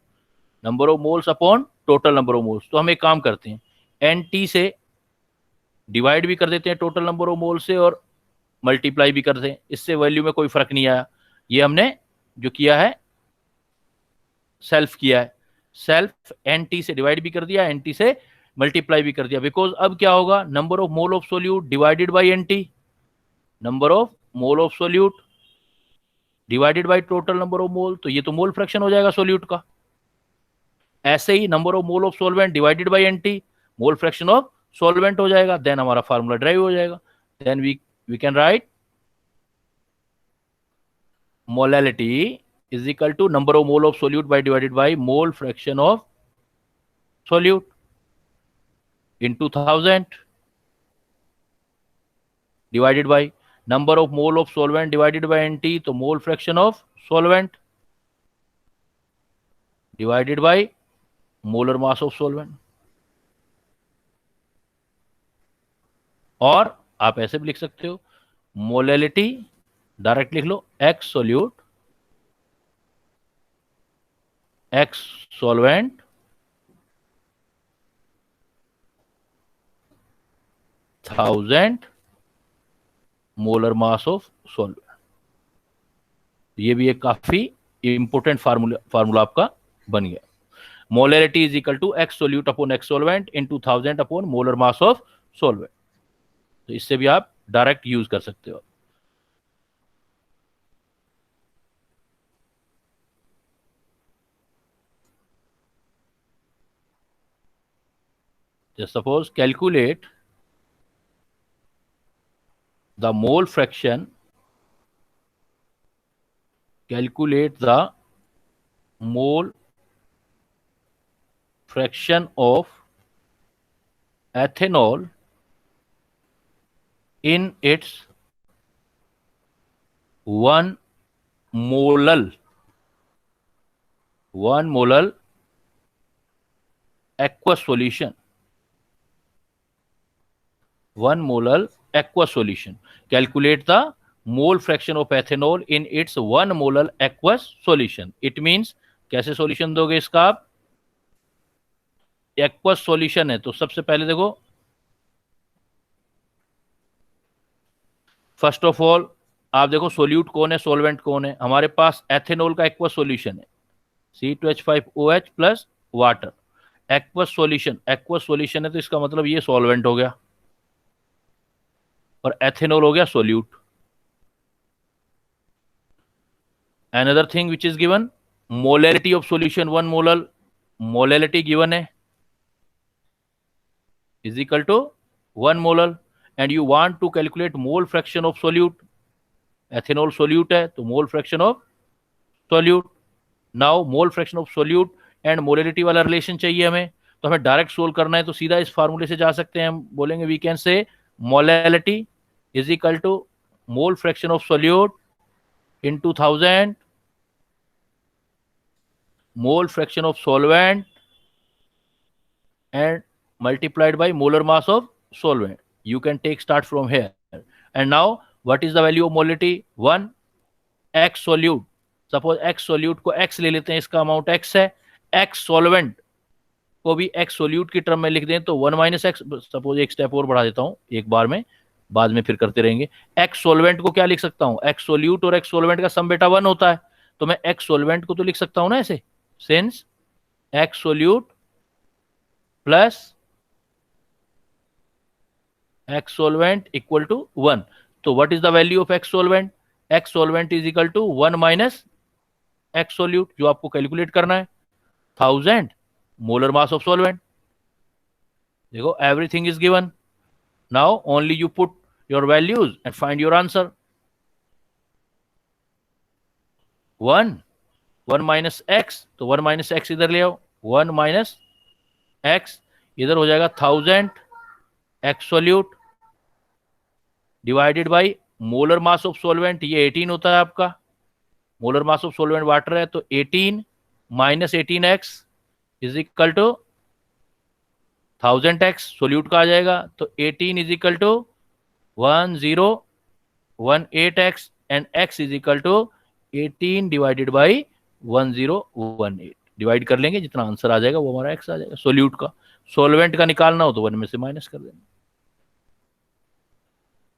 number of moles upon total number of moles. तो हम एक काम करते हैं, एन टी से डिवाइड भी कर देते हैं टोटल नंबर ऑफ मोल से और मल्टीप्लाई भी करते हैं, इससे वैल्यू में कोई फर्क नहीं आया। ये हमने जो किया है सेल्फ किया है, सेल्फ एन टी से डिवाइड भी कर दिया, एन टी से मल्टीप्लाई भी कर दिया, बिकॉज अब क्या होगा, number of mole of solute divided by N T, number of mole of solute divided by total number of mole, तो ये तो मोल फ्रैक्शन हो जाएगा सोल्यूट का। ऐसे ही number of mole of solvent divided by N T, mole fraction of solvent हो जाएगा, देन हमारा फार्मूला ड्राइव हो जाएगा। Then we can write molality is equal to number of mole of solute by divided by mole fraction of solute into 1000 divided by number of mole of solvent divided by NT, तो mole fraction of solvent divided by molar mass of solvent। और आप ऐसे भी लिख सकते हो, molality direct लिख लो, x solute x solvent thousand molar mass of solvent. ये भी एक काफी इंपोर्टेंट फार्मूला आपका बन गया। Molarity is equal to x solute upon x solvent into 1000 upon molar mass of solvent. तो इससे भी आप डायरेक्ट यूज कर सकते हो। Just suppose calculate the mole fraction, calculate the mole fraction of ethanol in its 1 molar aqueous solution, 1 molar aqueous solution. Calculate the mole fraction of ethanol in its 1 molar aqueous solution. It means कैसे solution दोगे इसका आप, aqueous solution है तो सबसे पहले देखो, first of all आप देखो सोल्यूट कौन है, सॉल्वेंट कौन है, हमारे पास एथेनॉल का एक्वस सॉल्यूशन है C2H5OH plus water, aqueous solution है तो इसका मतलब ये सॉल्वेंट हो गया और एथेनॉल हो गया solute. Another thing which is given, molarity of solution 1 molar, molarity given है is equal to 1 molar and you want to calculate mole fraction of solute, ethanol solute है तो mole fraction of solute। now mole fraction of solute and molarity वाला relation चाहिए हमें, तो हमें direct solve करना है तो सीधा इस फार्मूले से जा सकते हैं, हम बोलेंगे we can say molality is equal to mole fraction of solute into 1000 mole fraction of solvent and multiplied by molar mass of solvent. You can take start from here. And now what is the value of molarity? 1 x solute. Suppose x solute को x ले लेते हैं, इसका amount x है, x solvent को भी x solute की term में लिख दें तो 1 माइनस एक्स, सपोज एक स्टेप और बढ़ा देता हूं एक बार में, बाद में फिर करते रहेंगे। x solvent को क्या लिख सकता हूं, x solute और x solvent का सम बेटा 1 होता है, तो मैं x solvent को तो लिख सकता हूं ना ऐसे, since x solute plus x solvent equal to 1, तो what is the value of x solvent? x solvent is equal to 1 minus x solute, जो आपको कैलकुलेट करना है 1000 मोलर मास ऑफ सॉल्वेंट। देखो everything is given, now only you put your values and find your answer. 1 minus x, तो 1 minus x इधर ले आओ, 1 minus x इधर हो जाएगा 1000 x solute divided by molar mass of solvent ये 18 होता है आपका, molar mass of solvent water है, तो 18 minus 18x is equal to 1000x solute का आ जाएगा। तो 18 is equal to 1018x and x is equal to 18 divided by 1018 divide कर लेंगे, जितना आंसर आ जाएगा वो हमारा x आ जाएगा सोल्यूट का। सॉल्वेंट का निकालना हो तो 1 में से माइनस कर देना।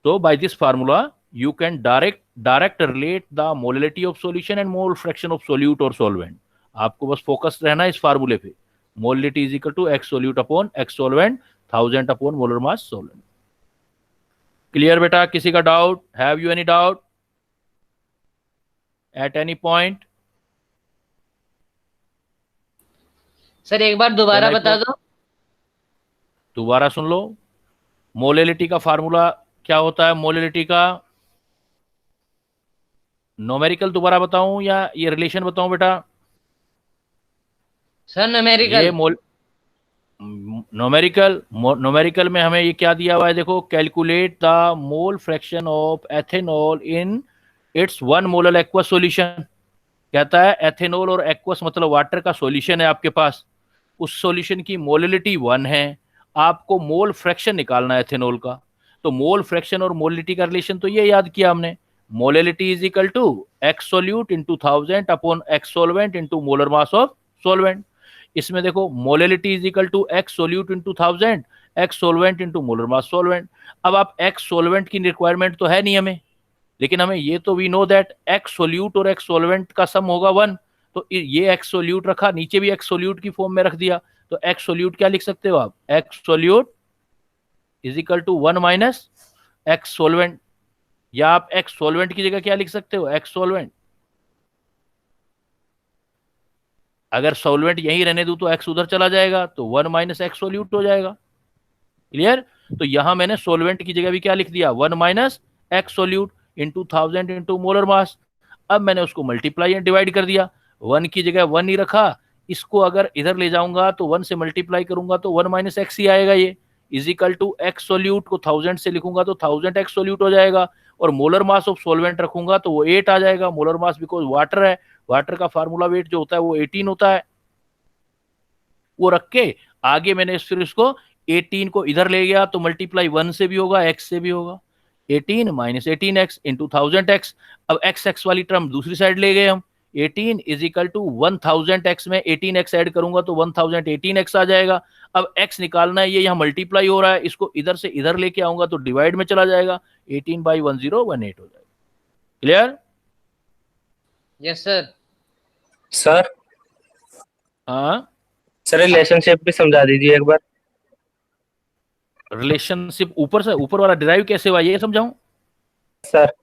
तो by this formula you can direct relate the molality of solution and mole fraction of solute or solvent। आपको बस फोकस रहना है इस फार्मूले पे, molality is equal to x solute upon x solvent 1000 upon molar mass solvent. Clear बेटा? किसी का doubt? Have you any doubt at any point? Sir एक बार दोबारा बता दो। दोबारा सुन लो। मोलिटी का फार्मूला क्या होता है? मोलिटी का न्यूमेरिकल दोबारा बताऊं या ये रिलेशन बताऊं बेटा? Sir numerical. ये न्यूमेरिकल में हमें ये क्या दिया हुआ है देखो, calculate the mole fraction of ethanol in its 1 molar aqueous solution. कहता है एथेनॉल और एक्वस मतलब वाटर का सॉल्यूशन है आपके पास, उस सॉल्यूशन की मोलिटी 1 है, आपको मोल फ्रैक्शन निकालना है एथेनॉल का। तो मोल फ्रैक्शन और मोलिटी का रिलेशन तो ये याद किया हमने, molality is equal to x solute into 1000 upon x solvent into molar mass of solvent. इसमें देखो molality is equal to x solute into 1000 x solvent into molar mass solvent. अब आप एक्स सोल्वेंट की रिक्वायरमेंट तो है नहीं हमें, लेकिन हमें ये तो we know that x solute और एक्स सोल्वेंट का सम होगा 1। तो ये एक्स सोल्यूट रखा, नीचे भी एक्स सोल्यूट की फॉर्म में रख दिया। तो एक्स सोल्यूट क्या लिख सकते हो आप? X solute is equal to 1 minus x solvent, या आप एक्स सोल्वेंट की जगह क्या लिख सकते हो? एक्स सोल्वेंट। अगर सोल्वेंट यहीं रहने दूं तो एक्स उधर चला जाएगा, तो 1 माइनस एक्स सोल्यूट हो जाएगा। क्लियर? तो यहां मैंने सोल्वेंट की जगह भी क्या लिख दिया? 1 minus x solute into 1000 into molar मास। अब मैंने उसको मल्टीप्लाई एंड डिवाइड कर दिया, 1 की जगह 1 ही रखा, इसको अगर इधर ले जाऊंगा तो 1 से मल्टीप्लाई करूंगा तो 1 माइनस एक्स ही आएगा। ये is equal to x solute को 1000 से लिखूंगा तो 1000 एक्स सोल्यूट हो जाएगा, और मोलर मास ऑफ सोल्वेंट रखूंगा तो वो 8 आ जाएगा। मोलर मास बिकॉज वाटर है, वाटर का फार्मूला वेट जो होता है वो 18 होता है। वो रख के आगे मैंने फिर इसको 18 को इधर ले गया तो मल्टीप्लाई 1 से भी होगा, x से भी होगा। 18 माइनस 18x इंटू 1000x। अब x वाली टर्म दूसरी साइड ले गए हम, 18 इज इक्वल टू 1000x में 18x ऐड करूंगा तो 1018x आ जाएगा। अब x निकालना है, ये यहाँ मल्टीप्लाई हो रहा है, इसको इधर से इधर लेके आऊंगा तो डिवाइड में चला जाएगा, 18 बाई 1018 हो जाएगा। क्लियर? Yes sir. सर हाँ सर रिलेशनशिप भी समझा दीजिए एक बार। रिलेशनशिप ऊपर से ऊपर वाला डिराइव कैसे हुआ ये समझाऊं? सर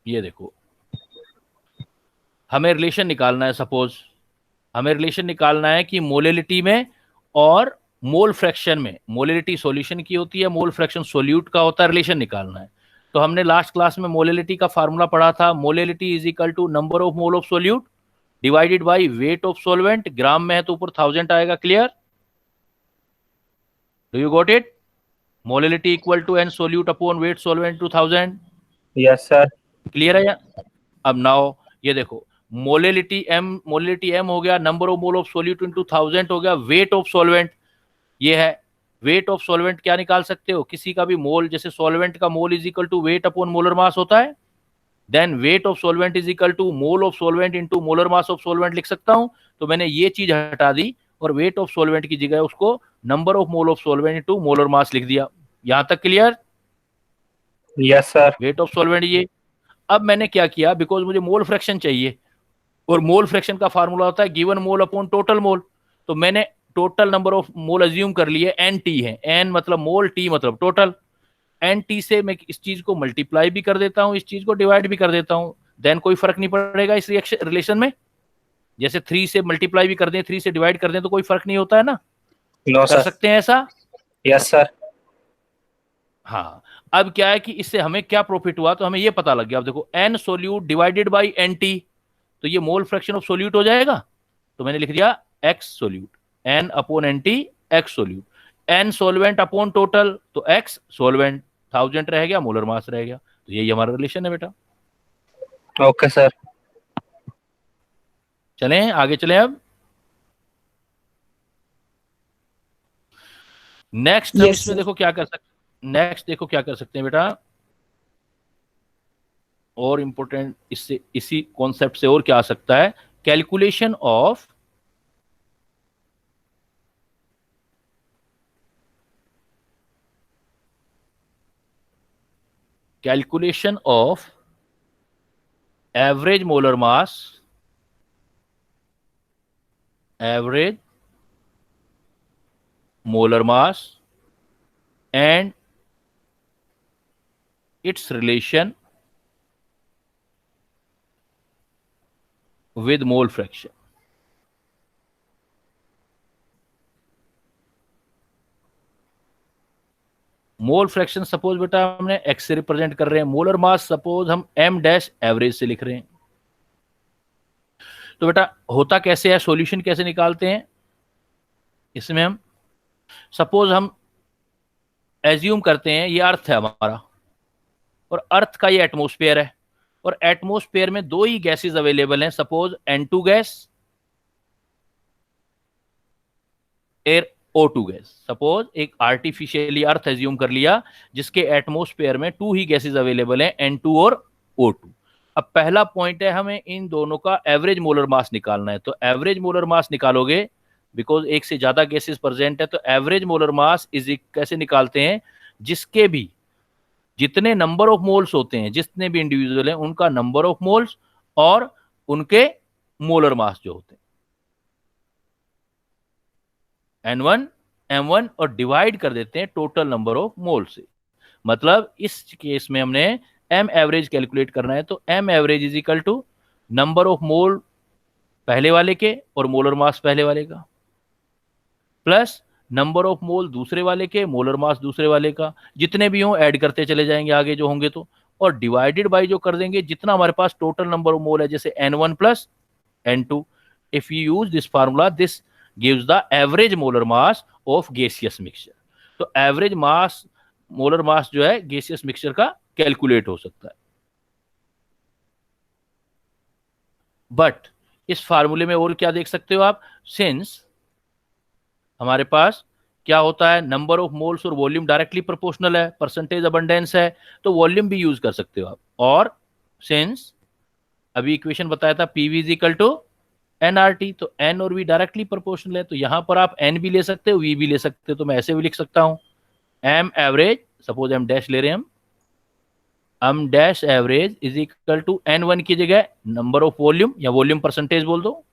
ये देखो, हमें रिलेशन निकालना है, सपोज हमें रिलेशन निकालना है कि मोलिटी में और मोल फ्रैक्शन में, मोलिटी सॉल्यूशन की होती है, मोल फ्रैक्शन सोल्यूट का होता है, रिलेशन निकालना है। तो हमने लास्ट क्लास में मोलिटी का फार्मूला पढ़ा था, molality is equal to number of mole of solute divided by weight of solvent. Gram में है तो ऊपर 1000 आएगा। Clear? Do you got it? Molality equal to N solute upon weight solvent to 1000। Yes sir. Clear है? या अब now ये देखो, मोलिटी एम हो गया, number of mole of solute into 1000 हो गया, वेट ऑफ सॉल्वेंट ये है। वेट ऑफ सॉल्वेंट क्या निकाल सकते हो? किसी का भी मोल, जैसे सॉल्वेंट का mole is equal to weight upon molar mass होता है, then weight of solvent is equal to mole of solvent into molar mass of solvent लिख सकता हूं। तो मैंने ये चीज हटा दी और वेट ऑफ सॉल्वेंट की जगह उसको number of mole of solvent into molar मास लिख दिया। यहां तक clear? Yes sir. Wait of solvent ये। अब मैंने क्या किया, बिकॉज मुझे मोल फ्रैक्शन चाहिए, और मोल फ्रैक्शन का फार्मूला होता है given mole upon total mole. तो मैंने total number of mole assume कर लिए, एन टी है, एन मतलब मोल, टी मतलब टोटल। एन टी से मैं इस चीज को मल्टीप्लाई भी कर देता हूं, इस चीज को डिवाइड भी कर देता हूं, देन कोई फर्क नहीं पड़ेगा इस रिलेशन में। जैसे 3 से मल्टीप्लाई भी कर दें, 3 से डिवाइड कर दें तो कोई फर्क नहीं होता है ना? नो कर सर। सकते हैं ऐसा? Yes sir. हाँ। अब क्या है कि इससे हमें क्या प्रॉफिट हुआ, तो हमें ये पता लग गया। अब देखो, n solute divided by N T, तो ये मोल फ्रैक्शन ऑफ सोल्यूट हो जाएगा। तो मैंने लिख दिया x solute, n upon N T x solute. n solvent upon total, तो x सोलवेंट 1000 रह गया, मोलर मास रह गया। तो यही हमारा रिलेशन है बेटा। Okay sir. चलें आगे चलें। अब नेक्स्ट हम Yes, इसमें sir. देखो क्या कर सकते, नेक्स्ट देखो क्या कर सकते हैं बेटा, और इंपॉर्टेंट इससे, इसी कॉन्सेप्ट से और क्या आ सकता है, calculation of average molar mass, average molar mass and its relation with mole fraction। Mole fraction suppose बेटा हमने x से रिप्रेजेंट कर रहे हैं, मोलर मास सपोज हम m डैश एवरेज से लिख रहे हैं। तो बेटा होता कैसे है, सॉल्यूशन कैसे निकालते हैं, इसमें हम सपोज हम एज्यूम करते हैं ये अर्थ है हमारा, और अर्थ का ये एटमॉस्फेयर है, और एटमॉस्फेयर में दो ही गैसेस अवेलेबल हैं, suppose N2 gas, air O2 gas. Suppose एक आर्टिफिशियली अर्थ एज्यूम कर लिया जिसके एटमॉस्फेयर में 2 ही गैसेस अवेलेबल हैं, N2 और O2। अब पहला पॉइंट है हमें इन दोनों का एवरेज मोलर मास निकालना है। तो एवरेज मोलर मास निकालोगे, बिकॉज एक से ज्यादा गैसेस प्रेजेंट है, तो एवरेज मोलर मास इज कैसे निकालते हैं, जिसके भी जितने नंबर ऑफ मोल्स होते हैं, जितने भी इंडिविजुअल हैं उनका नंबर ऑफ मोल्स और उनके मोलर मास जो होते हैं N1 M1, और डिवाइड कर देते हैं टोटल नंबर ऑफ मोल से। मतलब इस केस में हमने M एवरेज कैलकुलेट करना है, तो M average is equal to number of mole पहले वाले के और मोलर मास पहले वाले का, प्लस नंबर ऑफ मोल दूसरे वाले के, मोलर मास दूसरे वाले का, जितने भी हों ऐड करते चले जाएंगे आगे जो होंगे तो, और डिवाइडेड बाय जो कर देंगे जितना हमारे पास टोटल नंबर ऑफ मोल है, जैसे N1 plus N2। If you use this formula, this gives the average molar mass of gaseous mixture. तो एवरेज मास मोलर मास जो है गैसियस मिक्सचर का कैलकुलेट हो सकता है। बट इस फार्मूले में और क्या देख सकते हो आप, सिंस हमारे पास क्या होता है, नंबर ऑफ मोल्स और वॉल्यूम डायरेक्टली प्रोपोर्शनल है, परसेंटेज अबंडेंस है, तो वॉल्यूम भी यूज कर सकते हो आप। और सिंस अभी इक्वेशन बताया था PV is equal to NRT, तो N और V डायरेक्टली प्रोपोर्शनल है, तो यहां पर आप N भी ले सकते हो, V भी ले सकते हो। तो मैं ऐसे भी लिख सकता हूं M average, suppose M dash ले रहे हैं हम, M dash average is equal to N1 की जगह नंबर ऑफ वॉल्यूम या वॉल्यूम परसेंटेज बोल दो,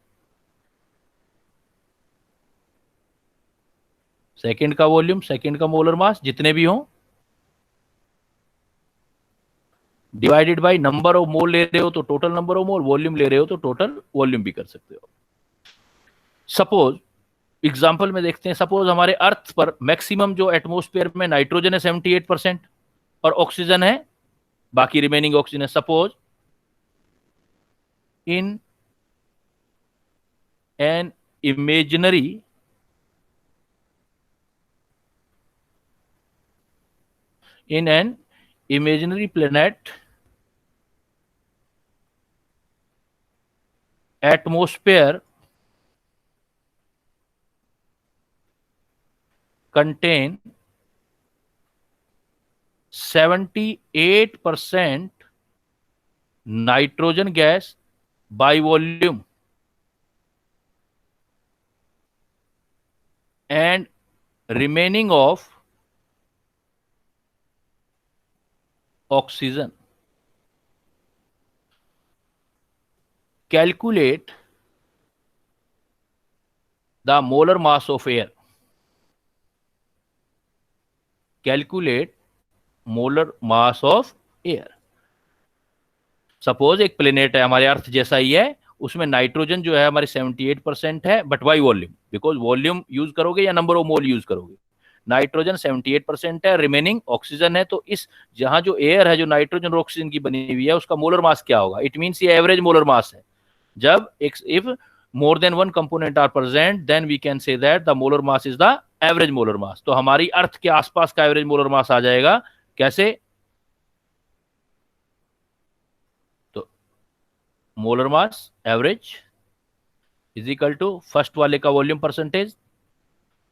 सेकंड का वॉल्यूम, सेकंड का मोलर मास, जितने भी हों, divided by number of mole ले रहे हो तो total number of mole, volume ले रहे हो तो टोटल वॉल्यूम भी कर सकते हो। सपोज एग्जांपल में देखते हैं, सपोज हमारे अर्थ पर मैक्सिमम जो एटमॉस्फेयर में नाइट्रोजन है 78% और ऑक्सीजन है, बाकी रिमेनिंग ऑक्सीजन है। Suppose in an imaginary planet, atmosphere contain 78% nitrogen gas by volume and remaining of oxygen। Calculate the molar mass of air। Calculate molar mass of air। Suppose एक planet है हमारे अर्थ जैसा ही है, उसमें nitrogen जो है हमारे 78% है, but by volume, because volume use करोगे या नंबर ऑफ मोल यूज करोगे। नाइट्रोजन 78% है, रिमेनिंग ऑक्सीजन है, तो इस जहां जो एयर है जो नाइट्रोजन और ऑक्सीजन की बनी हुई है उसका मोलर मास क्या होगा, इट मीन्स ये एवरेज मोलर मास है। जब if more than one component are present then we can say that the molar mass is the average molar mass. तो हमारी अर्थ के आसपास का एवरेज मोलर मास आ जाएगा कैसे? तो molar mass average is equal to first वाले का volume percentage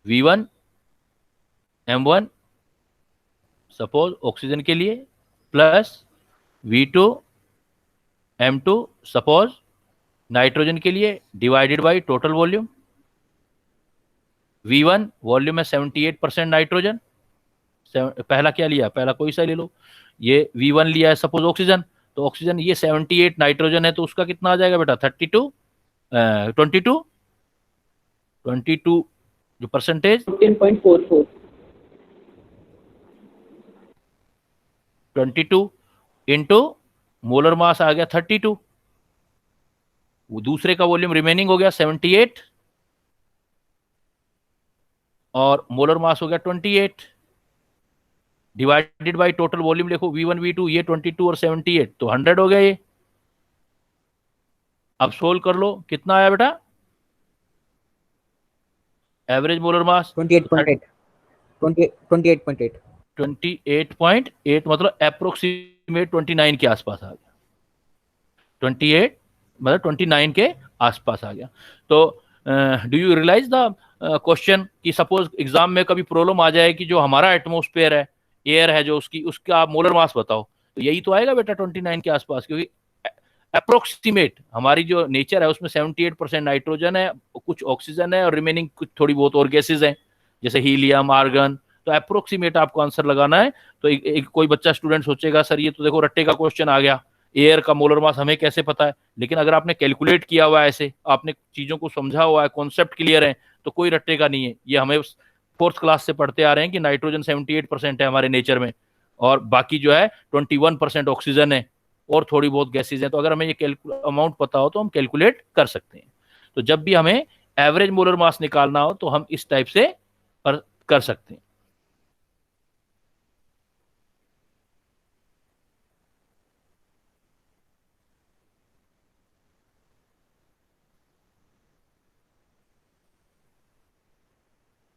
V1 M1 suppose oxygen के लिए, plus V2 M2 suppose nitrogen के लिए, divided by total volume. V1 volume है 78% नाइट्रोजन, पहला क्या लिया, पहला कोई सा ले लो, ये V1 लिया है सपोज ऑक्सीजन, तो ऑक्सीजन ये 78 नाइट्रोजन है, तो उसका कितना आ जाएगा बेटा 22 जो परसेंटेज 15.44 22 इंटू मोलर मास आ गया 32, वो दूसरे का वॉल्यूम रिमेनिंग हो गया 78 और मोलर मास हो गया 28 डिवाइडेड बाय टोटल वॉल्यूम। देखो V1 V2 ये 22 और 78 तो 100 हो गया ये। अब सोल्व कर लो, कितना आया बेटा एवरेज मोलर मास? 28.8 28.8 मतलब अप्रोक्सीमेट 29 के आसपास आ गया, 28 मतलब 29 के आसपास आ गया। तो do you realize the question कि सपोज एग्जाम में कभी प्रॉब्लम आ जाए कि जो हमारा एटमॉस्फेयर है, एयर है जो उसका आप मोलर मास बताओ, तो यही तो आएगा बेटा 29 के आसपास, क्योंकि अप्रोक्सीमेट हमारी जो नेचर है उसमें 78% नाइट्रोजन है, कुछ ऑक्सीजन है और रिमेनिंग कुछ थोड़ी बहुत और गैसेज हैं जैसे हीलियम, आर्गन। तो अप्रोक्सीमेट आपको आंसर लगाना है। तो एक कोई बच्चा स्टूडेंट सोचेगा सर ये तो देखो रट्टे का क्वेश्चन आ गया, एयर का मोलर मास हमें कैसे पता है? लेकिन अगर आपने कैलकुलेट किया हुआ है, ऐसे आपने चीजों को समझा हुआ है, कॉन्सेप्ट क्लियर है, तो कोई रट्टे का नहीं है। ये हमें फोर्थ क्लास से पढ़ते आ रहे हैं कि नाइट्रोजन 78% है हमारे नेचर में और बाकी जो है 21% ऑक्सीजन है और थोड़ी बहुत गैसेज हैं। तो अगर हमें ये अमाउंट पता हो तो हम कैलकुलेट कर सकते हैं। तो जब भी हमें एवरेज मोलर मास निकालना हो तो हम इस टाइप से कर सकते हैं।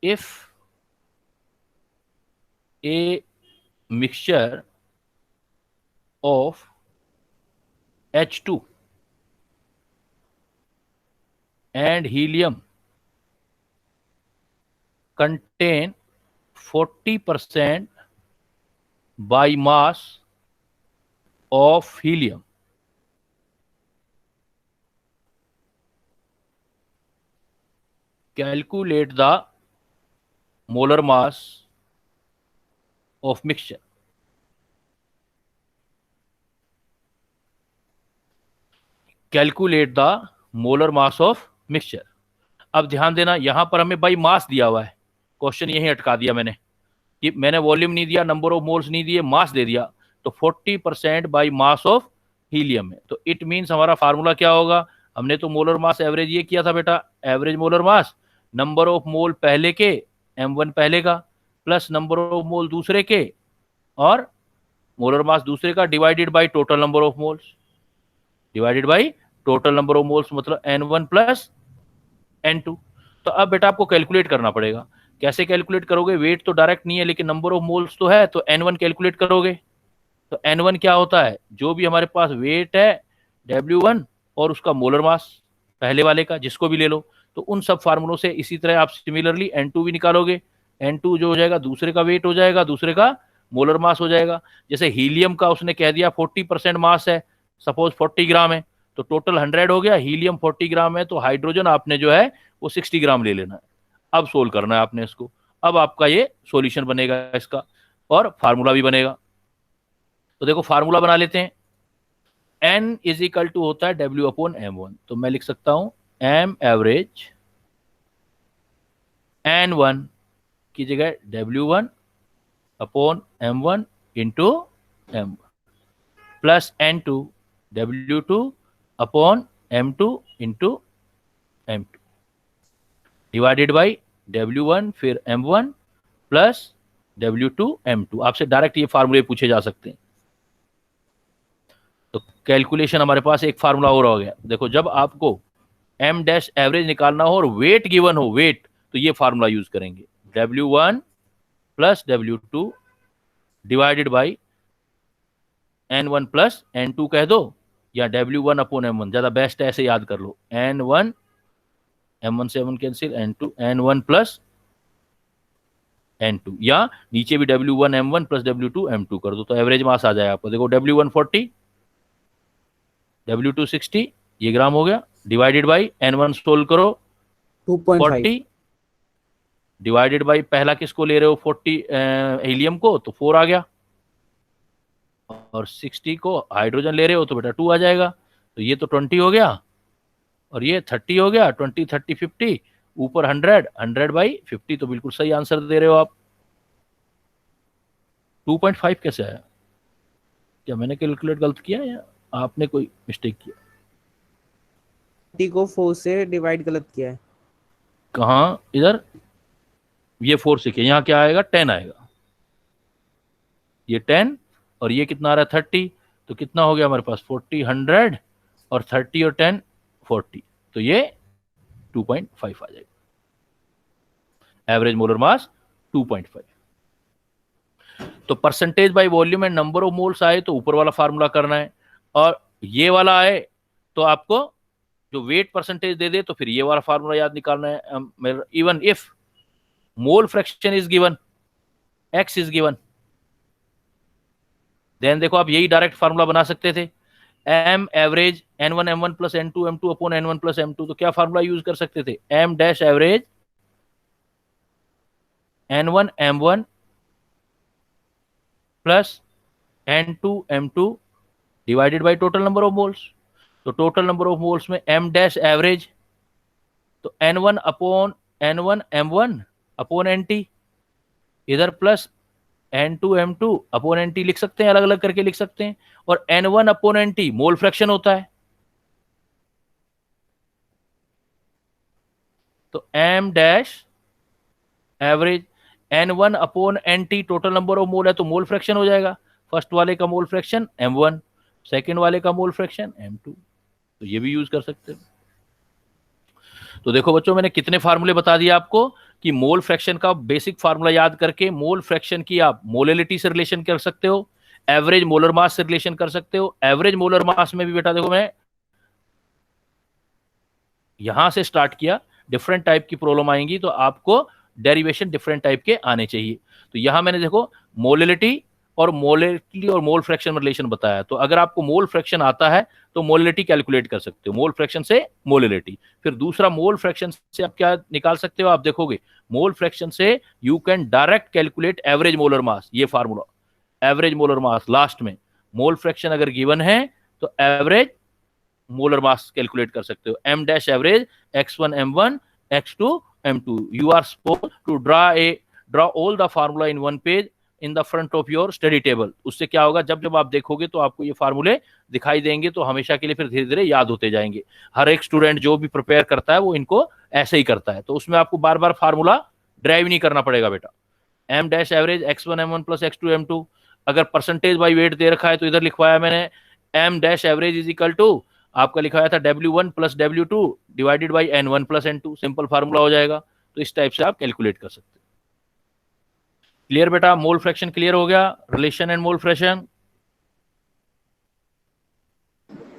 If a mixture of H2 and helium contain 40% by mass of helium, calculate the molar mass of mixture। Calculate the molar mass of mixture. अब ध्यान देना यहां पर हमें बाई मास दिया हुआ है, क्वेश्चन यही अटका दिया मैंने कि मैंने वॉल्यूम नहीं दिया, नंबर ऑफ मोल्स नहीं दिए, मास दे दिया। तो 40% बाई मास ऑफ हीलियम है। तो इट मींस हमारा फार्मूला क्या होगा? हमने तो मोलर मास एवरेज ये किया था बेटा, average molar mass number of mole पहले के M1 पहले का प्लस नंबर ऑफ मोल दूसरे के और मोलर मास दूसरे का divided by total number of moles, divided by total number of moles मतलब N1 प्लस N2। तो अब बेटा आपको कैलकुलेट करना पड़ेगा। कैसे कैलकुलेट करोगे? वेट तो डायरेक्ट नहीं है लेकिन नंबर ऑफ मोल्स तो है, तो N1 कैलकुलेट करोगे। तो N1 क्या होता है? जो भी हमारे पास वेट है W1 और उसका मोलर मास पहले वाले का जिसको भी ले लो। तो उन सब फार्मूलों से इसी तरह आप सिमिलरली N2 भी निकालोगे। N2 जो हो जाएगा दूसरे का वेट हो जाएगा, दूसरे का मोलर मास हो जाएगा। जैसे हीलियम का उसने कह दिया 40% मास है, सपोज 40 ग्राम है, तो टोटल 100 हो गया। हीलियम 40 ग्राम है तो हाइड्रोजन आपने जो है वो 60 ग्राम ले लेना है। अब सोल्व करना है आपने इसको। अब आपका ये सॉल्यूशन बनेगा इसका और फार्मूला भी बनेगा। तो देखो फार्मूला बना लेते हैं। N इज इक्वल टू होता है W/M1। तो मैं लिख सकता हूं M एवरेज N1 की जगह W1/M1 into M1 plus N2 W2/M2 into M2 divided by W1 फिर M1 प्लस W2/M2। आपसे डायरेक्ट ये फार्मूले पूछे जा सकते हैं। तो कैलकुलेशन हमारे पास एक फार्मूला और हो गया। देखो जब आपको M डैश एवरेज निकालना हो और वेट गिवन हो, वेट, तो ये फार्मूला यूज करेंगे। W1 plus W2 divided by N1 plus N2 कह दो, या W1 अपॉन M1, ज़्यादा बेस्ट है, ऐसे याद कर लो। N1, M1 से M1 cancel, N2, N1 plus N2, या नीचे भी W1 M1 plus W2 M2 कर दो, तो एवरेज मास आ जाएगा आपको। देखो W1 40, W2 60, ये ग्राम हो गया, डिवाइडेड बाई N1 सोल्व करो 2.5 40, डिवाइडेड बाई पहला किसको ले रहे हो 40 हीलियम को, तो 4 आ गया, और 60 को हाइड्रोजन ले रहे हो तो बेटा 2 आ जाएगा। तो ये तो 20 हो गया और ये 30 हो गया, 20 30 50, ऊपर 100, 100 बाई 50, तो बिल्कुल सही आंसर दे रहे हो आप। 2.5 कैसे आया? क्या मैंने कैलकुलेट गलत किया या आपने कोई मिस्टेक किया? 30 को 4 से डिवाइड गलत किया है। कहाँ? इधर ये 4 से किया, यहाँ क्या आएगा 10 आएगा, ये 10 और ये कितना आ रहा है 30, तो कितना हो गया हमारे पास 40 100 और 30 और 10 40, तो ये 2.5 आ जाएगा। एवरेज मोलर मास 2.5। तो percentage by volume and number of moles आए तो ऊपर वाला फार्मूला करना है, और ये वाला आए तो आपको जो वेट परसेंटेज दे दे तो फिर ये वाला फार्मूला याद निकालना है। Even if mole fraction is given, x is given, then देखो आप यही डायरेक्ट फार्मूला बना सकते थे, m average n1 m1 plus n2 m2 upon n1 plus m2, तो क्या फार्मूला यूज कर सकते थे, m dash average n1 m1 plus n2 m2 divided by total number of moles. तो टोटल नंबर ऑफ मोल्स में m dash average, तो n1 upon n1 m1 upon nt, इधर plus n2 m2 upon nt लिख सकते हैं, अलग अलग करके लिख सकते हैं, और n1 upon nt mole fraction होता है, तो m dash average n1 upon nt total number of मोल है तो मोल फ्रैक्शन हो जाएगा, फर्स्ट वाले का मोल फ्रैक्शन m1, सेकंड वाले का मोल फ्रैक्शन m2, तो ये भी यूज कर सकते हैं। तो देखो बच्चों मैंने कितने फार्मूले बता दिए आपको कि मोल फ्रैक्शन का बेसिक फार्मूला याद करके मोल फ्रैक्शन की आप मोलेलिटी से रिलेशन कर सकते हो, एवरेज मोलर मास से रिलेशन कर सकते हो। एवरेज मोलर मास में भी बेटा देखो मैं यहां से स्टार्ट किया, डिफरेंट टाइप की प्रॉब्लम आएंगी तो आपको डेरिवेशन डिफरेंट टाइप के आने चाहिए। तो यहां मैंने देखो मोलेलिटी और मोल फ्रैक्शन में रिलेशन बताया, तो अगर आपको मोल फ्रैक्शन आता है तो मोलेलिटी कैलकुलेट कर सकते हो, मोल फ्रैक्शन से मोलेलिटी। फिर दूसरा मोल फ्रैक्शन से आप क्या निकाल सकते हो, आप देखोगे मोल फ्रैक्शन से you can direct calculate average molar mass, ये formula average molar mass, last में मोल फ्रैक्शन अगर गिवन है तो एवरेज मोलर मास कैलकुलेट कर सकते हो, m dash average x1 m1 x2 m2। You are supposed to draw all the formula in one page in the front of your study table. उससे क्या होगा, जब जब आप देखोगे तो आपको ये फार्मूले दिखाई देंगे, तो हमेशा के लिए फिर धीरे धीरे याद होते जाएंगे। हर एक स्टूडेंट जो भी प्रिपेयर करता है वो इनको ऐसे ही करता है, तो उसमें आपको बार बार फार्मूला ड्राइव नहीं करना पड़ेगा बेटा। m dash average x1 m1 plus x2 m2, अगर परसेंटेज बाई वेट दे रखा है तो इधर लिखवाया मैंने m dash average is equal to, आपका लिखवाया था W1 plus W2 divided by N1 plus N2, simple formula हो जाएगा। तो इस टाइप से आप कैलकुलेट कर सकते हैं। क्लियर बेटा, मोल फ्रैक्शन क्लियर हो गया, relation and mole fraction.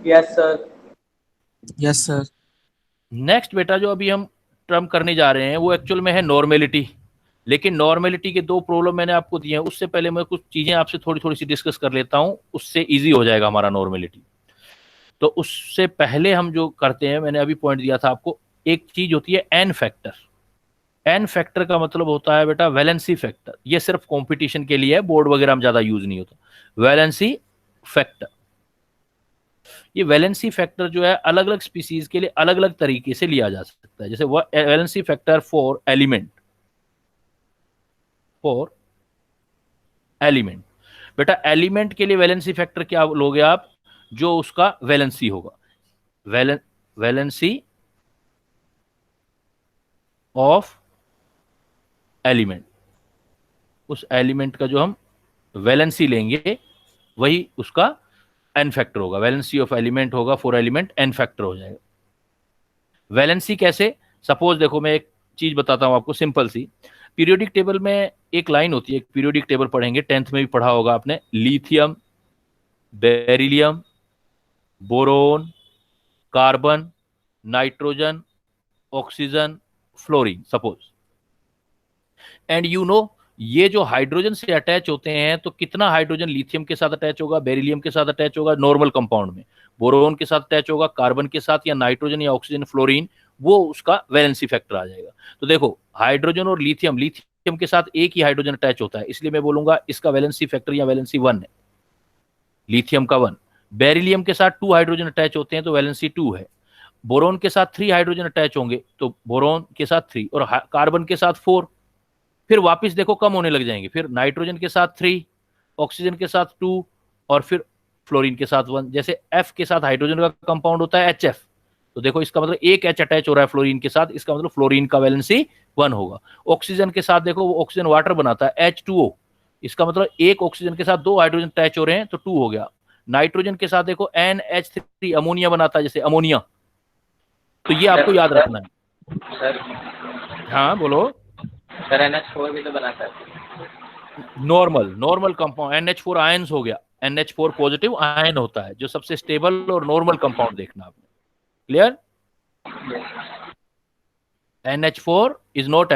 Yes sir. Yes sir. Next बेटा जो अभी हम टर्म करने जा रहे हैं वो एक्चुअल में है नॉर्मेलिटी, लेकिन नॉर्मेलिटी के दो प्रॉब्लम मैंने आपको दिए हैं, उससे पहले मैं कुछ चीजें आपसे थोड़ी थोड़ी सी डिस्कस कर लेता हूं, उससे इजी हो जाएगा हमारा नॉर्मेलिटी। तो उससे पहले हम जो करते हैं, मैंने अभी पॉइंट दिया था आपको, एक चीज होती है एन फैक्टर। एन फैक्टर का मतलब होता है बेटा वैलेंसी फैक्टर, ये सिर्फ कंपटीशन के लिए है, बोर्ड वगैरह में ज्यादा यूज नहीं होता। वैलेंसी फैक्टर, ये वैलेंसी फैक्टर जो है अलग अलग स्पीसीज के लिए अलग अलग तरीके से लिया जा सकता है। जैसे वैलेंसी फैक्टर फॉर एलिमेंट, बेटा एलिमेंट के लिए वैलेंसी फैक्टर क्या लोगे आप, जो उसका वैलेंसी होगा, वैलेंसी ऑफ एलिमेंट, उस एलिमेंट का जो हम वैलेंसी लेंगे वही उसका एन फैक्टर होगा। वैलेंसी ऑफ एलिमेंट होगा फॉर एलिमेंट, एन फैक्टर हो जाएगा। वैलेंसी कैसे, सपोज देखो मैं एक चीज बताता हूं आपको सिंपल सी, पीरियोडिक टेबल में एक लाइन होती है, एक पीरियोडिक टेबल पढ़ेंगे, 10th में भी पढ़ा होगा आपने, lithium, beryllium, boron, carbon, nitrogen, oxygen, fluorine suppose, and you know ये जो हाइड्रोजन से अटैच होते हैं तो कितना हाइड्रोजन लिथियम के साथ अटैच होगा, बेरिलियम के साथ अटैच होगा नॉर्मल कंपाउंड में, बोरोन के साथ अटैच होगा, कार्बन के साथ, या नाइट्रोजन या ऑक्सीजन, फ्लोरीन, वो उसका वैलेंसी फैक्टर आ जाएगा। तो देखो हाइड्रोजन और लिथियम, लिथियम के साथ एक ही हाइड्रोजन अटैच होता है, इसलिए मैं बोलूंगा इसका वैलेंसी फैक्टर या वैलेंसी 1 है, लिथियम का 1। बेरिलियम के साथ 2 हाइड्रोजन अटैच होते हैं तो वैलेंसी 2 है। बोरोन के साथ 3 हाइड्रोजन अटैच होंगे तो बोरोन के साथ 3, और कार्बन के साथ 4, फिर वापस देखो कम होने लग जाएंगे, फिर नाइट्रोजन के साथ 3, ऑक्सीजन के साथ 2, और फिर फ्लोरीन के साथ 1। जैसे F के साथ हाइड्रोजन का कंपाउंड होता है HF, तो देखो इसका मतलब एक H अटैच हो रहा है फ्लोरीन के साथ, इसका मतलब फ्लोरीन का वैलेंसी 1 होगा। ऑक्सीजन के साथ देखो वो ऑक्सीजन वाटर बनाता है H2O, इसका मतलब एक ऑक्सीजन के साथ 2 हाइड्रोजन अटैच हो रहे हैं तो 2 हो गया। नाइट्रोजन के साथ देखो NH3 अमोनिया बनाता है, जैसे अमोनिया, तो ये आपको याद रखना है। सर हाँ बोलो। सर NH4 भी तो बनाता है। नॉर्मल कंपाउंड NH4 आयंस हो गया, NH4 पॉजिटिव आयन होता है, जो सबसे स्टेबल और नॉर्मल कंपाउंड देखना आपने, clear. NH4 is not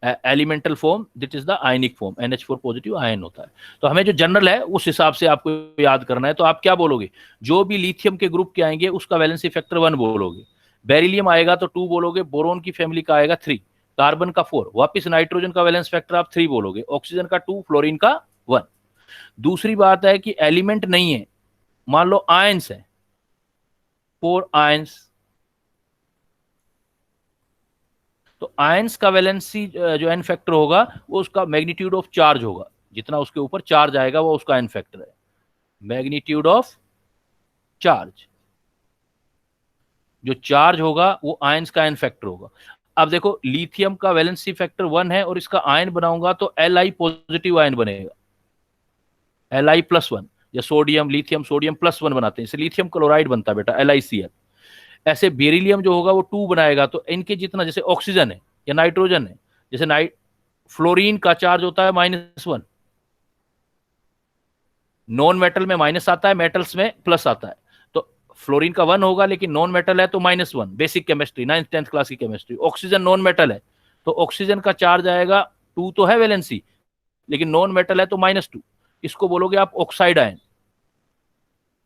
elemental form, that is the ionic form, NH4 positive ion होता है। तो हमें जो जनरल है उस हिसाब से आपको याद करना है। तो आप क्या बोलोगे, जो भी लिथियम के ग्रुप के आएंगे उसका वैलेंसी फैक्टर 1 बोलोगे, बेरिलियम आएगा तो 2 बोलोगे, बोरोन की फैमिली का आएगा 3, कार्बन का 4, वापिस नाइट्रोजन का वैलेंस फैक्टर आप 3 बोलोगे, ऑक्सीजन का 2, फ्लोरीन का 1। दूसरी बात है कि एलिमेंट नहीं है, मान लो आयंस है, 4 आयंस, तो आयंस का वैलेंसी जो एन फैक्टर होगा वो उसका मैग्नीट्यूड ऑफ चार्ज होगा, जितना उसके ऊपर चार्ज आएगा वो उसका एन फैक्टर है, मैग्नीट्यूड ऑफ चार्ज, जो चार्ज होगा वो आयंस का एन फैक्टर होगा। अब देखो लिथियम का वैलेंसी फैक्टर 1 है और इसका आयन बनाऊंगा तो Li पॉजिटिव आयन बनेगा, Li+1, या सोडियम लिथियम सोडियम +1 बनाते हैं, इससे लिथियम क्लोराइड बनता है बेटा, LiCl। ऐसे बेरिलियम जो होगा वो 2 बनाएगा, तो इनके जितना, जैसे ऑक्सीजन है या नाइट्रोजन है, जैसे फ्लोरीन का चार्ज होता है -1, नॉन मेटल में माइनस आता है, मेटल्स में प्लस आता है, तो फ्लोरीन का 1 होगा, लेकिन नॉन मेटल है तो -1, basic chemistry 9th 10th class की केमिस्ट्री। ऑक्सीजन नॉन मेटल है तो ऑक्सीजन का चार्ज आएगा 2 तो है वैलेंसी, लेकिन नॉन मेटल है तो -2, इसको बोलोगे आप ऑक्साइड आयन,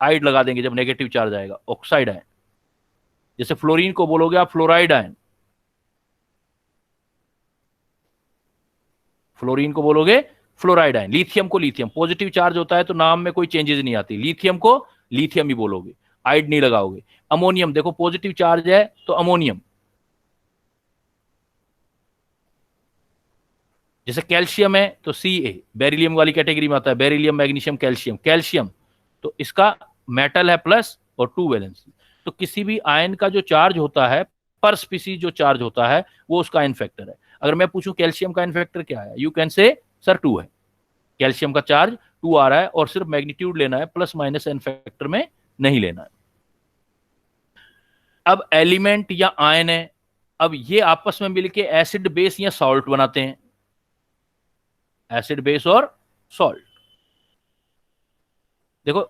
आइड लगा देंगे जब नेगेटिव चार्ज आएगा, ऑक्साइड आयन। जैसे फ्लोरीन को बोलोगे आप फ्लोराइड आयन, फ्लोरीन को बोलोगे फ्लोराइड आयन। लिथियम को लिथियम, पॉजिटिव चार्ज होता है तो नाम में कोई चेंजेस नहीं आती, लिथियम को लिथियम ही बोलोगे, आइड नहीं लगाओगे। अमोनियम देखो पॉजिटिव चार्ज है तो अमोनियम, जैसे कैल्शियम है तो Ca, बेरिलियम वाली कैटेगरी में आता है, बेरिलियम मैग्नीशियम कैल्शियम, कैल्शियम तो इसका मेटल है प्लस और 2 वैलेंसी। तो किसी भी आयन का जो चार्ज होता है पर स्पीसीज जो चार्ज होता है वो उसका आयन फैक्टर है। अगर मैं पूछूं कैल्शियम का आयन फैक्टर क्या है, यू कैन से सर 2 है, कैल्शियम का चार्ज 2 आ रहा है और सिर्फ मैग्नीट्यूड लेना है, प्लस माइनस आयन फैक्टर में नहीं लेना है। अब एलिमेंट या आयन है, अब ये आपस में मिलके एसिड बेस या सॉल्ट बनाते हैं, एसिड बेस और सॉल्ट। देखो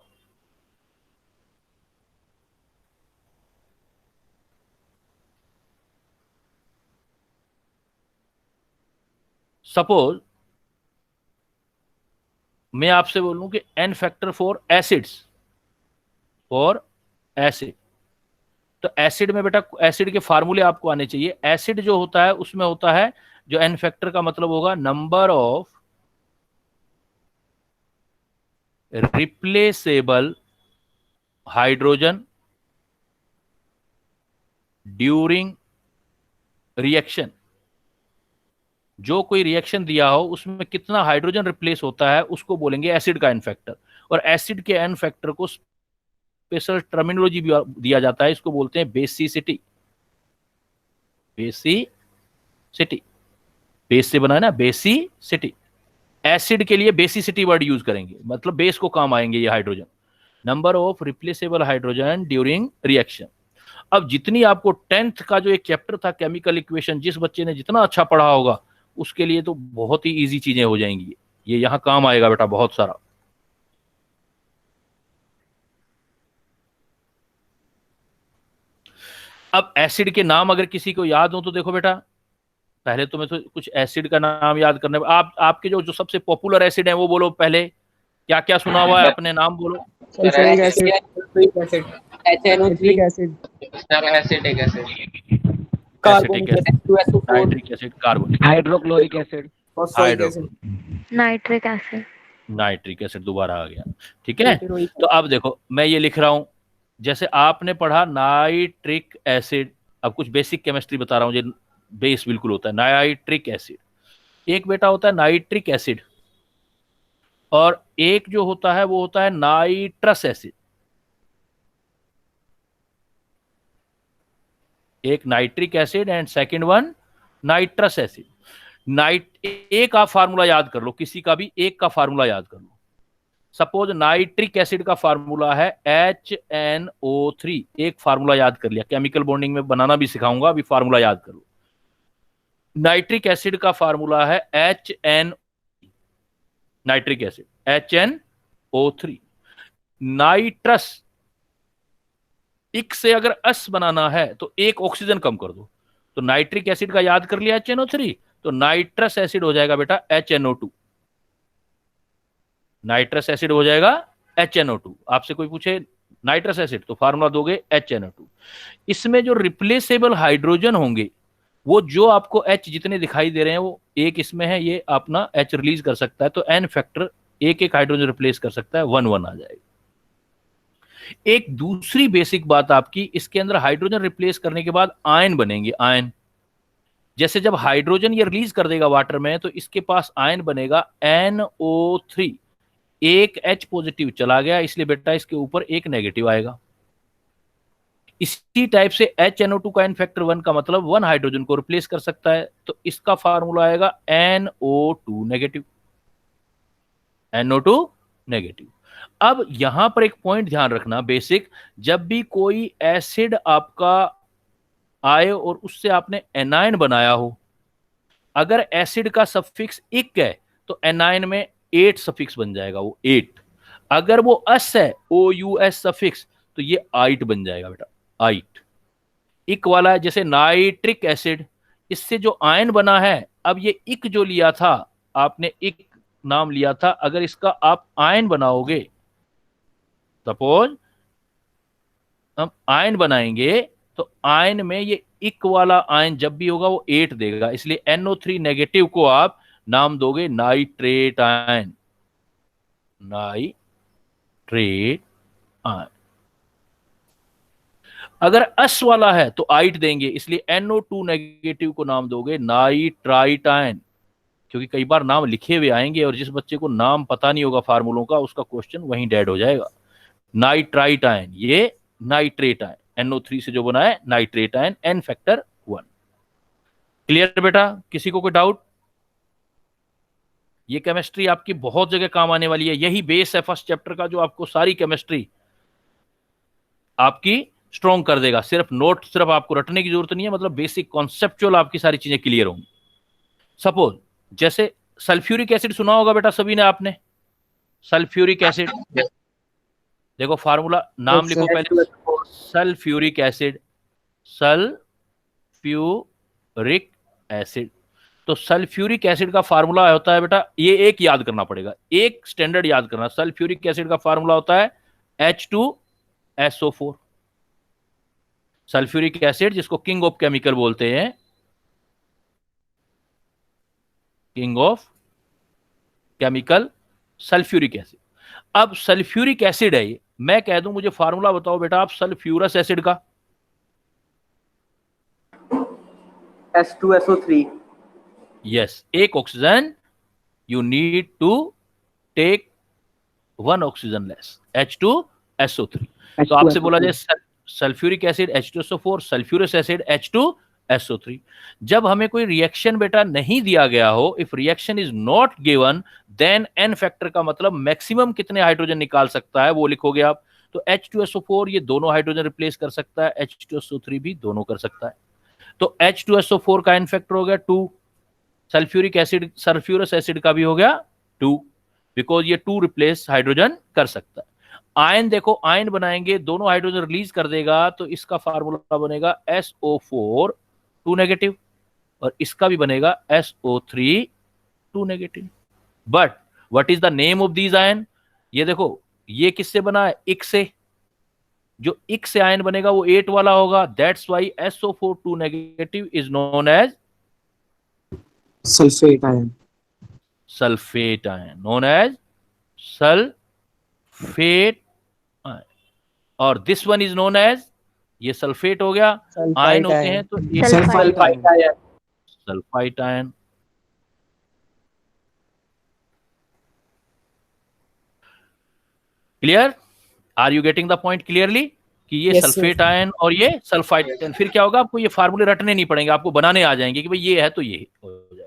सपोज मैं आपसे बोलूं कि n factor for acids, for acid, तो एसिड में बेटा एसिड के फार्मूले आपको आने चाहिए। एसिड जो होता है उसमें होता है जो एन फैक्टर का मतलब होगा number of replaceable hydrogen during reaction. जो कोई रिएक्शन दिया हो उसमें कितना हाइड्रोजन रिप्लेस होता है उसको बोलेंगे एसिड का एन फैक्टर। और एसिड के एन फैक्टर को स्पेशल टर्मिनोलॉजी भी दिया जाता है, इसको बोलते हैं बेसिसिटी। बेसिसिटी, बेस से बना है ना, बेसिसिटी। एसिड के लिए बेसिसिटी वर्ड यूज करेंगे, मतलब बेस को काम आएंगे ये hydrogen, number of replaceable hydrogen during reaction. अब जितनी आपको 10th का जो एक चैप्टर था केमिकल इक्वेशन, जिस बच्चे ने जितना अच्छा पढ़ा होगा उसके लिए तो बहुत ही इजी चीजें हो जाएंगी, ये यहाँ काम आएगा बेटा बहुत सारा। अब एसिड के नाम अगर किसी को याद हो तो देखो बेटा, पहले तो मैं तो कुछ एसिड का नाम याद करने, आप आपके जो जो सबसे पॉपुलर एसिड है वो बोलो पहले, क्या क्या सुना हुआ है अपने नाम बोलो। Sulphuric acid, sulphuric acid, HNO3, acid, sir acetic acid, carbonic acetic acid, H2SO4, nitric acid, carbonic, hydrochloric acid, phosphoric acid, nitric acid. Nitric acid दोबारा आ गया, ठीक है। तो अब देखो मैं ये लिख रहा हूं, जैसे आपने पढ़ा नाइट्रिक एसिड, अब कुछ बेसिक केमिस्ट्री बता रहा हूं, जो बेस बिल्कुल होता है। नाइट्रिक एसिड एक बेटा होता है नाइट्रिक एसिड, और एक जो होता है वो होता है नाइट्रस एसिड। एक nitric acid and second one nitrous acid. एक आप फार्मूला याद कर लो, किसी का भी एक का फार्मूला याद कर लो। सपोज नाइट्रिक एसिड का फार्मूला है HNO3, एक फार्मूला याद कर लिया, केमिकल बॉन्डिंग में बनाना भी सिखाऊंगा, अभी फार्मूला याद कर लो। नाइट्रिक एसिड का फार्मूला है नाइट्रिक एसिड HNO3। नाइट्रस, इक से अगर अस बनाना है तो एक ऑक्सीजन कम कर दो, तो नाइट्रिक एसिड का याद कर लिया HNO3, तो नाइट्रस एसिड हो जाएगा बेटा HNO2। नाइट्रस एसिड हो जाएगा HNO2। आपसे कोई पूछे नाइट्रस एसिड तो फार्मूला दोगे HNO2। इसमें जो रिप्लेसेबल हाइड्रोजन होंगे वो जो आपको H जितने दिखाई दे रहे हैं वो एक इसमें है, ये अपना H रिलीज कर सकता है, तो N फैक्टर एक एक हाइड्रोजन रिप्लेस कर सकता है, 1 1 आ जाएगा। एक दूसरी बेसिक बात आपकी, इसके अंदर हाइड्रोजन रिप्लेस करने के बाद आयन बनेंगे। आयन जैसे जब हाइड्रोजन ये रिलीज कर देगा वाटर में तो इसके पास आयन बनेगा NO3, एक H पॉजिटिव चला गया, इसलिए बेटा इसके ऊपर एक नेगेटिव आएगा। इसी टाइप से HNO2 का N फैक्टर 1 का मतलब 1 हाइड्रोजन को रिप्लेस कर सकता है, तो इसका फार्मूला आएगा NO2 नेगेटिव। NO2 negative. अब यहां पर एक पॉइंट ध्यान रखना बेसिक, जब भी कोई एसिड आपका आए और उससे आपने एनायन बनाया हो, अगर एसिड का सफिक्स इक है तो एनायन में 8 सफिक्स बन जाएगा, वो 8। अगर वो अस है OUS सफिक्स तो ये आइट बन जाएगा बेटा, आइट। इक वाला है, जैसे नाइट्रिक एसिड, इससे जो आयन बना है, अब ये इक जो लिया था आपने, इक नाम लिया था, अगर इसका आप आयन बनाओगे, सपोज हम आयन बनाएंगे तो आयन में ये इक वाला आयन जब भी होगा वो 8 देगा, इसलिए NO3 नेगेटिव को आप नाम दोगे नाइट्रेट आयन, नाइट्रेट आयन। अगर अस वाला है तो आइट देंगे, इसलिए NO2 नेगेटिव को नाम दोगे नाइट्राइट आयन, क्योंकि कई बार नाम लिखे हुए आएंगे और जिस बच्चे को नाम पता नहीं होगा फार्मूलों का, उसका क्वेश्चन वहीं डेड हो जाएगा। नाइट्राइट आयन, ये नाइट्रेट आयन, NO3 से जो बना है nitrate ion, N factor 1। Clear बेटा, किसी को कोई डाउट? ये केमिस्ट्री आपकी बहुत जगह काम आने वाली है, यही बेस है फर्स्ट चैप्टर का, जो आपको सारी केमिस्ट्री आपकी स्ट्रॉन्ग कर देगा। सिर्फ नोट सिर्फ आपको रटने की जरूरत नहीं है, मतलब बेसिक कॉन्सेप्चुअल आपकी सारी चीजें क्लियर होंगी। सपोज जैसे सल्फ्यूरिक एसिड सुना होगा बेटा सभी ने आपने, सल्फ्यूरिक एसिड, देखो फार्मूला नाम लिखो पहले, सल्फ्यूरिक एसिड, सल्फ्यूरिक एसिड। तो सल्फ्यूरिक एसिड का फार्मूला होता है बेटा, ये एक याद करना पड़ेगा, एक स्टैंडर्ड याद करना। सल्फ्यूरिक एसिड का फार्मूला होता है H2SO4। सल्फ्यूरिक एसिड जिसको किंग ऑफ केमिकल बोलते हैं, king of chemical sulphuric acid. अब सल्फ्यूरिक एसिड है ये, मैं कह दूं मुझे फार्मूला बताओ बेटा आप सल्फ्यूरस एसिड का। H2SO3। यस, एक oxygen, you need to take 1 oxygen less, H2SO3। तो आपसे बोला जाए sulphuric acid H2SO4, sulphurous acid H2SO3। जब हमें कोई रिएक्शन बेटा नहीं दिया गया हो, if reaction is not given, then N factor का मतलब मैक्सिमम कितने हाइड्रोजन निकाल सकता है वो लिखोगे आप। तो H2SO4 ये दोनों हाइड्रोजन रिप्लेस कर सकता है, H2SO3 भी दोनों कर सकता है। तो H2SO4 का N फैक्टर हो गया 2, सल्फ्यूरिक एसिड, सल्फ्यूरस एसिड का भी हो गया 2, बिकॉज ये 2 रिप्लेस हाइड्रोजन कर सकता है। आयन देखो, आयन बनाएंगे, दोनों हाइड्रोजन रिलीज कर देगा, तो इसका फार्मूला बनेगा SO4 2 नेगेटिव, और इसका भी बनेगा SO3 2 negative. But what is the name of these ion? ये देखो, ये किससे बना है? इक से। जो इक से आयन बनेगा वो 8 वाला होगा, that's why SO4 2 negative is known as sulphate ion. Sulphate ion, known as sulphate ion. और this one is known as, ये सल्फेट हो गया, आयन होते हैं तो sulphide ion. Sulphite ion. Clear? Are you getting the point clearly कि ये sulphate ion और ये सल्फाइड आयन। फिर क्या होगा, आपको ये फार्मूले रटने नहीं पड़ेंगे, आपको बनाने आ जाएंगे कि भाई ये है तो ये हो जाएगा।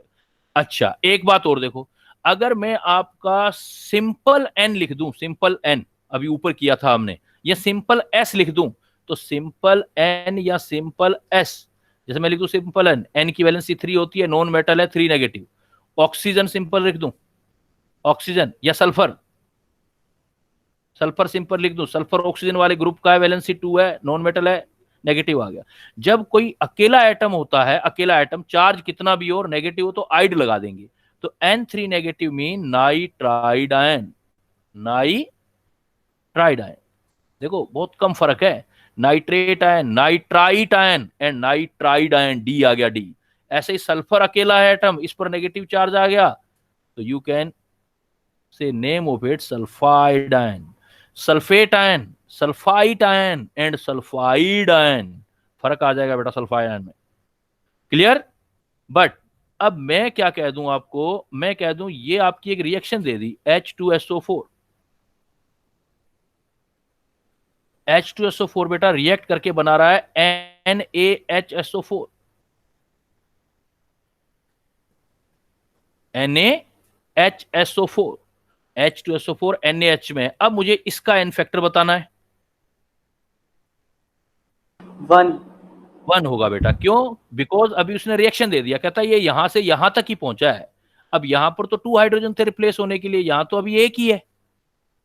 अच्छा, एक बात और देखो, अगर मैं आपका सिंपल एन लिख दूं, सिंपल एन अभी ऊपर किया था हमने, ये सिंपल एस लिख दूं, तो सिंपल एन या सिंपल एस, जैसे मैं लिख दूं सिंपल एन, एन की वैलेंसी 3 होती है, नॉन मेटल है, 3 नेगेटिव। ऑक्सीजन सिंपल लिख दूं, ऑक्सीजन, या सल्फर, सल्फर सिंपल लिख दूं, सल्फर ऑक्सीजन वाले ग्रुप का है, वैलेंसी 2 है, नॉन मेटल है, नेगेटिव आ गया। जब कोई अकेला एटम होता है, अकेला एटम चार्ज कितना भी हो और नेगेटिव हो तो आइड लगा देंगे, तो N3 negative mean nitride ion, nitride ion. देखो बहुत कम फर्क है, nitrate ion, nitrite ion and nitride ion, D आ गया डी। ऐसे ही सल्फर अकेला है एटम, इस पर नेगेटिव चार्ज आ गया, तो you can say name of it sulphide ion. Sulphate ion, sulphite ion and sulphide ion, फर्क आ जाएगा बेटा सल्फाइड आयन में। क्लियर? बट अब मैं क्या कह दूं आपको, मैं कह दूं ये आपकी एक रिएक्शन दे दी, H2SO4। H2SO4 बेटा रिएक्ट करके बना रहा है NaHSO4, NaHSO4, H2SO4 NaH में। अब मुझे इसका एन फैक्टर बताना है। 1 होगा बेटा, क्यों? बिकॉज अभी उसने रिएक्शन दे दिया, कहता है ये यहां से यहां तक ही पहुंचा है। अब यहां पर तो 2 हाइड्रोजन थे रिप्लेस होने के लिए, यहां तो अभी एक ही है,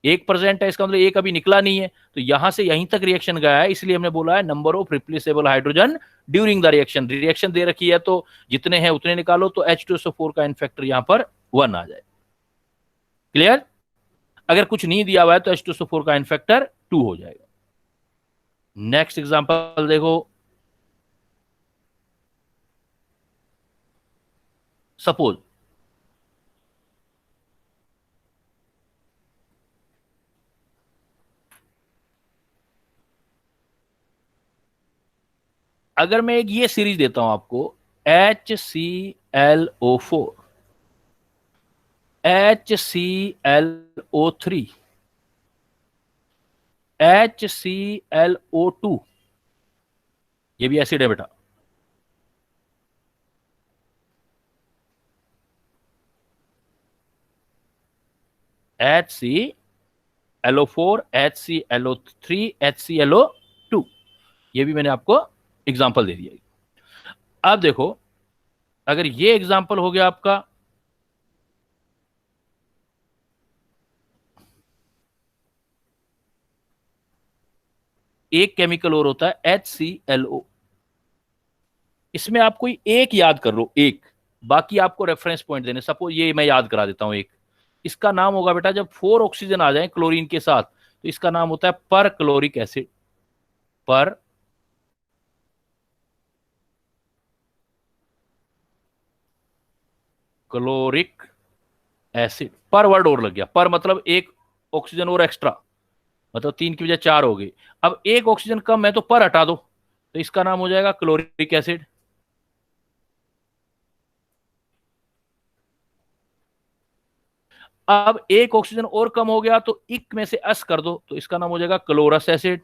1% है, इसका मतलब एक अभी निकला नहीं है, तो यहां से यहीं तक रिएक्शन गया है, इसलिए हमने बोला है number of replaceable hydrogen during the reaction. Reaction दे रखी है तो जितने हैं उतने निकालो, तो H2SO4 का इन फैक्टर यहां पर 1 आ जाए। क्लियर? अगर कुछ नहीं दिया हुआ है तो H2SO4 का इन फैक्टर 2 हो जाएगा। नेक्स्ट एग्जांपल देखो, सपोज अगर मैं एक ये सीरीज देता हूं आपको, HClO4, HClO3, HClO2, ये भी एसिड है बेटा, HClO4, HClO3, HClO2, ये भी मैंने आपको एग्जांपल दे दिया। अब देखो, अगर ये एग्जांपल हो गया आपका, एक केमिकल और होता है HClO, इसमें आप कोई एक याद कर लो, एक, बाकी आपको रेफरेंस पॉइंट देने। सपोज ये मैं याद करा देता हूं, एक, इसका नाम होगा बेटा, जब 4 ऑक्सीजन आ जाए क्लोरीन के साथ, तो इसका नाम होता है पर क्लोरिक एसिड, पर क्लोरिक एसिड। पर वर्ड और लग गया, पर मतलब एक ऑक्सीजन और एक्स्ट्रा, मतलब 3 की बजाय 4 हो गई। अब एक ऑक्सीजन कम है तो पर हटा दो, तो इसका नाम हो जाएगा क्लोरिक एसिड। अब एक ऑक्सीजन और कम हो गया तो इक में से एस कर दो, तो इसका नाम हो जाएगा क्लोरस एसिड।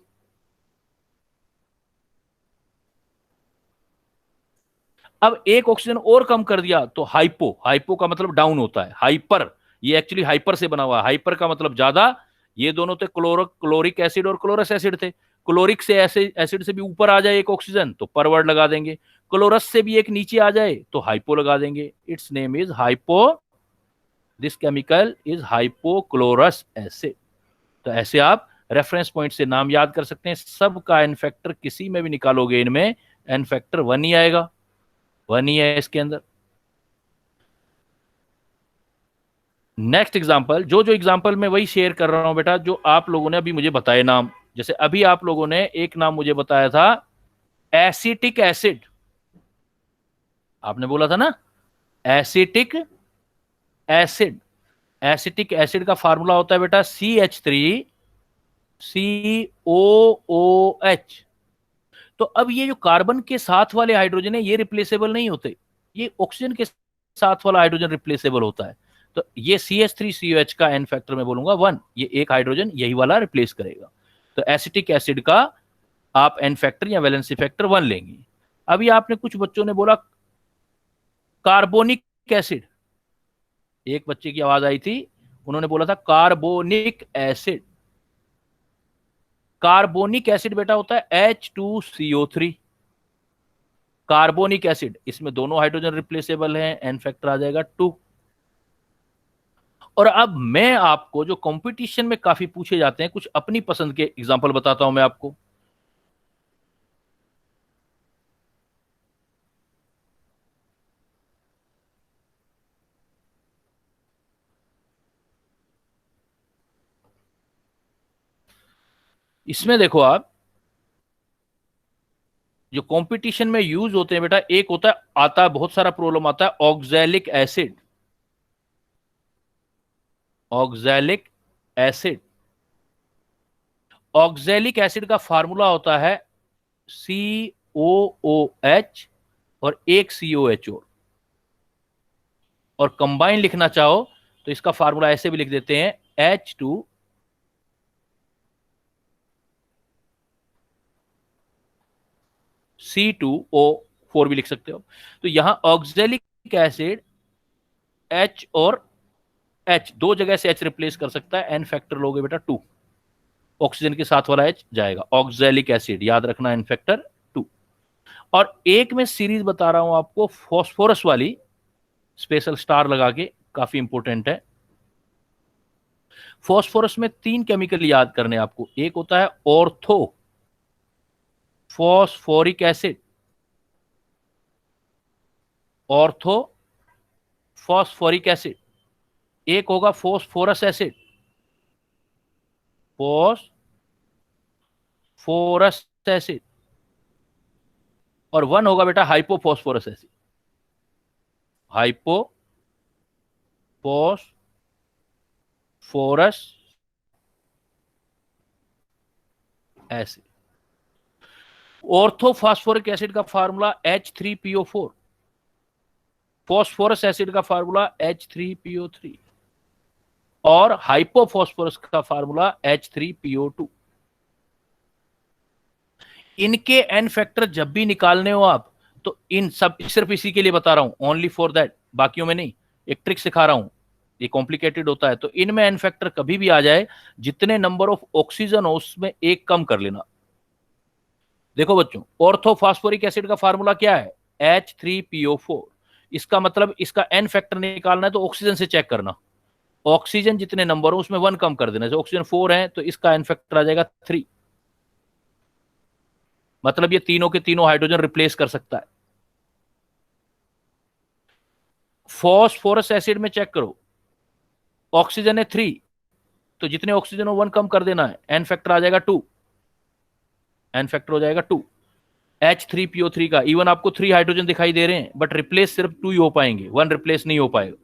अब एक ऑक्सीजन और कम कर दिया तो हाइपो, हाइपो का मतलब डाउन होता है, हाइपर, ये एक्चुअली हाइपर से बना हुआ है, हाइपर का मतलब ज्यादा। ये दोनों थे क्लोरिक एसिड और क्लोरस एसिड थे। क्लोरिक से एसिड से भी ऊपर आ जाए एक ऑक्सीजन तो पर वर्ड लगा देंगे, क्लोरस से भी एक नीचे आ जाए तो हाइपो लगा देंगे, it's name is hypo, this chemical is hypochlorous acid. तो ऐसे आप रेफरेंस पॉइंट से नाम याद कर सकते हैं। सब का एन फैक्टर किसी में भी निकालोगे इनमें एन फैक्टर 1 ही आएगा, 1 ही है इसके अंदर। नेक्स्ट एग्जांपल, जो एग्जांपल मैं वही शेयर कर रहा हूं बेटा जो आप लोगों ने अभी मुझे बताए नाम। जैसे अभी आप लोगों ने एक नाम मुझे बताया था एसिटिक एसिड, आपने बोला था ना एसिटिक एसिड। एसिटिक एसिड का फार्मूला होता है बेटा CH3COOH। तो अब ये जो कार्बन के साथ वाले हाइड्रोजन है ये रिप्लेसेबल नहीं होते, ये ऑक्सीजन के साथ वाला हाइड्रोजन रिप्लेसेबल होता है। तो ये CH3COH का एन फैक्टर मैं बोलूंगा 1, ये एक हाइड्रोजन यही वाला रिप्लेस करेगा। तो एसिटिक एसिड का आप एन फैक्टर या वैलेंसी फैक्टर 1 लेंगे। अभी आपने कुछ बच्चों ने बोला कार्बोनिक एसिड, एक बच्चे की आवाज आई थी, उन्होंने बोला था कार्बोनिक एसिड। कार्बोनिक एसिड बेटा होता है H2CO3। कार्बोनिक एसिड, इसमें दोनों हाइड्रोजन रिप्लेसेबल हैं, एन फैक्टर आ जाएगा 2। और अब मैं आपको जो कंपटीशन में काफी पूछे जाते हैं कुछ अपनी पसंद के एग्जांपल बताता हूं मैं आपको। इसमें देखो आप जो कंपटीशन में यूज होते हैं बेटा, एक होता है, आता है बहुत सारा प्रॉब्लम आता है oxalic acid. Oxalic acid, oxalic acid का फार्मूला होता है COOH और एक COH और कंबाइन लिखना चाहो तो इसका फार्मूला ऐसे भी लिख देते हैं H2 C2O4 भी लिख सकते हो। तो यहां ऑक्सैलिक एसिड H और H दो जगह से H रिप्लेस कर सकता है, एन फैक्टर लोगे बेटा 2, ऑक्सीजन के साथ वाला H जाएगा। ऑक्सैलिक एसिड याद रखना एन फैक्टर 2। और एक मैं सीरीज बता रहा हूं आपको फॉस्फोरस वाली, स्पेशल स्टार लगा के, काफी इंपॉर्टेंट है। फॉस्फोरस में 3 केमिकल याद करने आपको, एक होता है ortho phosphoric acid, ortho phosphoric acid, एक होगा फॉस्फोरस एसिड, फॉस्फोरस एसिड, और 1 होगा बेटा hypophosphorous acid, hypophosphorous acid. Orthophosphoric acid का फार्मूला H3PO4, फॉस्फोरस एसिड का फार्मूला H3PO3 और हाइपोफॉस्फोरस का फार्मूला H3PO2। इनके एन फैक्टर जब भी निकालने हो आप तो इन सब, सिर्फ इसी के लिए बता रहा हूं, ओनली फॉर दैट, बाकियों में नहीं, एक ट्रिक सिखा रहा हूं, ये कॉम्प्लिकेटेड होता है। तो इनमें एन फैक्टर कभी भी आ जाए, जितने नंबर ऑफ ऑक्सीजन हो उसमें एक कम कर लेना। देखो बच्चों, ऑर्थोफॉस्फोरिक एसिड का फार्मूला क्या है H3PO4। इसका मतलब इसका एन फैक्टर निकालना है तो ऑक्सीजन से चेक करना, ऑक्सीजन जितने नंबर हो उसमें 1 कम कर देना। जो ऑक्सीजन 4 है तो इसका एन फैक्टर आ जाएगा 3, मतलब ये तीनों के तीनों हाइड्रोजन रिप्लेस कर सकता है। फॉस्फोरस एसिड में चेक करो, ऑक्सीजन है 3 तो जितने ऑक्सीजन हो 1 कम कर देना है, एन फैक्टर आ जाएगा 2, एन फैक्टर हो जाएगा 2। H3PO3 का इवन आपको 3 हाइड्रोजन दिखाई दे रहे हैं बट रिप्लेस सिर्फ 2 ही हो पाएंगे, 1 रिप्लेस नहीं हो पाएगा।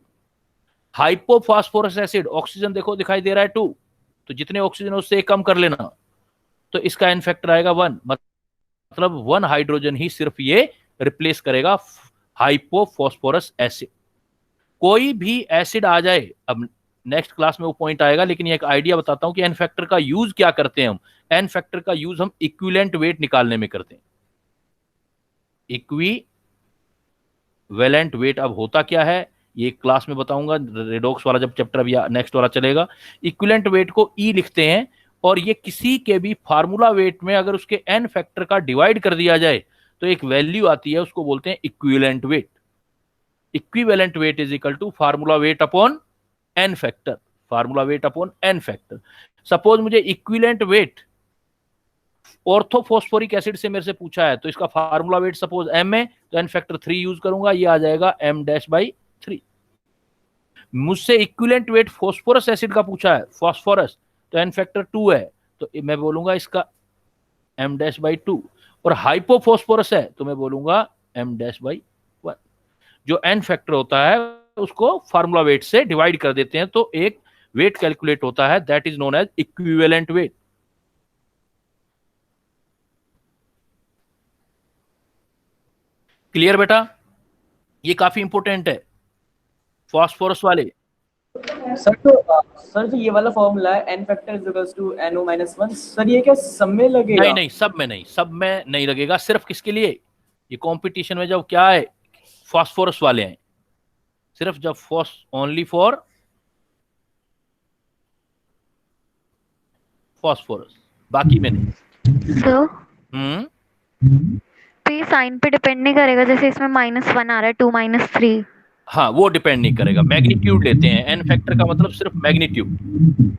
हाइपोफॉस्फोरस एसिड, ऑक्सीजन देखो दिखाई दे रहा है 2 तो जितने ऑक्सीजन हो उससे कम कर लेना, तो इसका एन फैक्टर आएगा 1, मतलब 1 हाइड्रोजन ही सिर्फ ये रिप्लेस करेगा हाइपोफॉस्फोरस एसिड। कोई भी एसिड आ जाए, अब नेक्स्ट क्लास में वो पॉइंट आएगा, लेकिन ये एक आइडिया बताता हूं कि एन फैक्टर का यूज क्या करते हैं हम। एन फैक्टर का यूज हम इक्विवेलेंट वेट निकालने में करते हैं। इक्विवेलेंट वेट अब होता क्या है ये क्लास में बताऊंगा, रेडॉक्स वाला जब चैप्टर अभी नेक्स्ट वाला चलेगा। इक्विवेलेंट वेट को ई लिखते हैं और ये किसी के भी फार्मूला वेट में अगर उसके एन फैक्टर का डिवाइड कर दिया जाए तो तो एक वैल्यू आती है, उसको बोलते हैं equivalent weight. Equivalent weight is equal to formula weight upon n factor, formula weight upon n factor. Suppose मुझे इक्विवेलेंट वेट ऑर्थोफॉस्फोरिक एसिड से मेरे से पूछा है, तो इसका फार्मूला वेट सपोज एम है, तो एन फैक्टर 3 यूज करूंगा, ये आ जाएगा m-3। मुझसे इक्विवेलेंट वेट फॉस्फोरस एसिड का पूछा है, फॉस्फोरस, तो एन फैक्टर 2 है, तो मैं बोलूंगा इसका m-2। और हाइपोफॉस्फोरस है तो मैं बोलूंगा m-1। जो एन फैक्टर होता है उसको फार्मूला वेट से डिवाइड कर देते हैं, तो एक वेट कैलकुलेट होता है, that is known as equivalent weight. Clear बेटा? ये काफी इंपॉर्टेंट है फॉस्फोरस वाले। सर जो ये वाला फॉर्मूला है n factor is equals to NO-1, sir ये क्या सब में लगेगा? नहीं नहीं, सब में नहीं, सब में नहीं लगेगा। सिर्फ किसके लिए? ये कंपटीशन में जब क्या है, फॉस्फोरस वाले हैं, सिर्फ जब ओनली फॉर फॉस्फोरस, बाकी में नहीं। सर हम्म, तो ये साइन पे डिपेंड नहीं करेगा, जैसे इसमें -1 आ रहा है, 2 - 3। हाँ वो डिपेंड नहीं करेगा, मैग्नीट्यूड लेते हैं। एन फैक्टर का मतलब सिर्फ magnitude.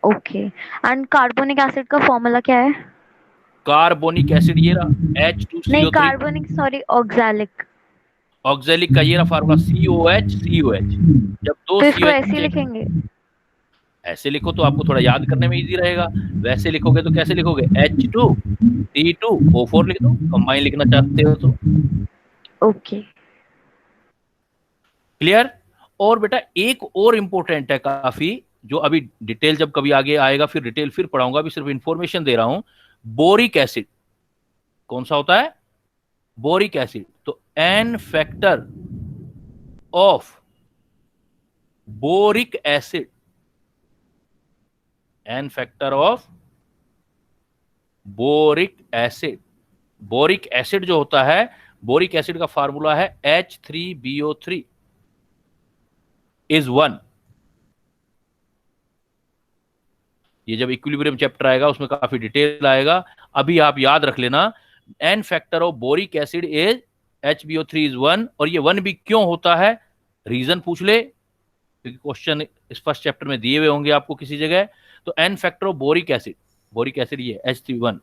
Okay. And carbonic acid का फॉर्मूला क्या है? कार्बोनिक एसिड ये रहा नहीं, H2CO3। Carbonic sorry, oxalic. Oxalic का ये रहा फार्मूला COH। जब दो तो इसको COH ऐसे ही लिखेंगे? ऐसे लिखो तो आपको थोड़ा याद करने में इजी रहेगा, वैसे लिखोगे तो कैसे लिखोगे, H2C2O4 लिख दो, कंबाइन लिखना चाहते हो तो। ओके। क्लियर? और बेटा एक और इंपॉर्टेंट है काफी, जो अभी डिटेल जब कभी आगे आएगा फिर डिटेल फिर पढ़ाऊंगा, अभी सिर्फ इंफॉर्मेशन दे रहा हूं। बोरिक एसिड कौन सा होता है? Boric acid. तो N factor of boric acid, N factor of boric acid, boric acid जो होता है, बोरिक एसिड का फार्मूला है H3BO3 इज 1। ये जब इक्विलिब्रियम चैप्टर आएगा उसमें काफी डिटेल आएगा, अभी आप याद रख लेना, n factor of boric acid is HBO3 is 1। और ये 1 भी क्यों होता है, रीजन पूछ ले, क्योंकि क्वेश्चन इस फर्स्ट चैप्टर में दिए हुए होंगे आपको किसी जगह। तो N factor of boric acid ये H3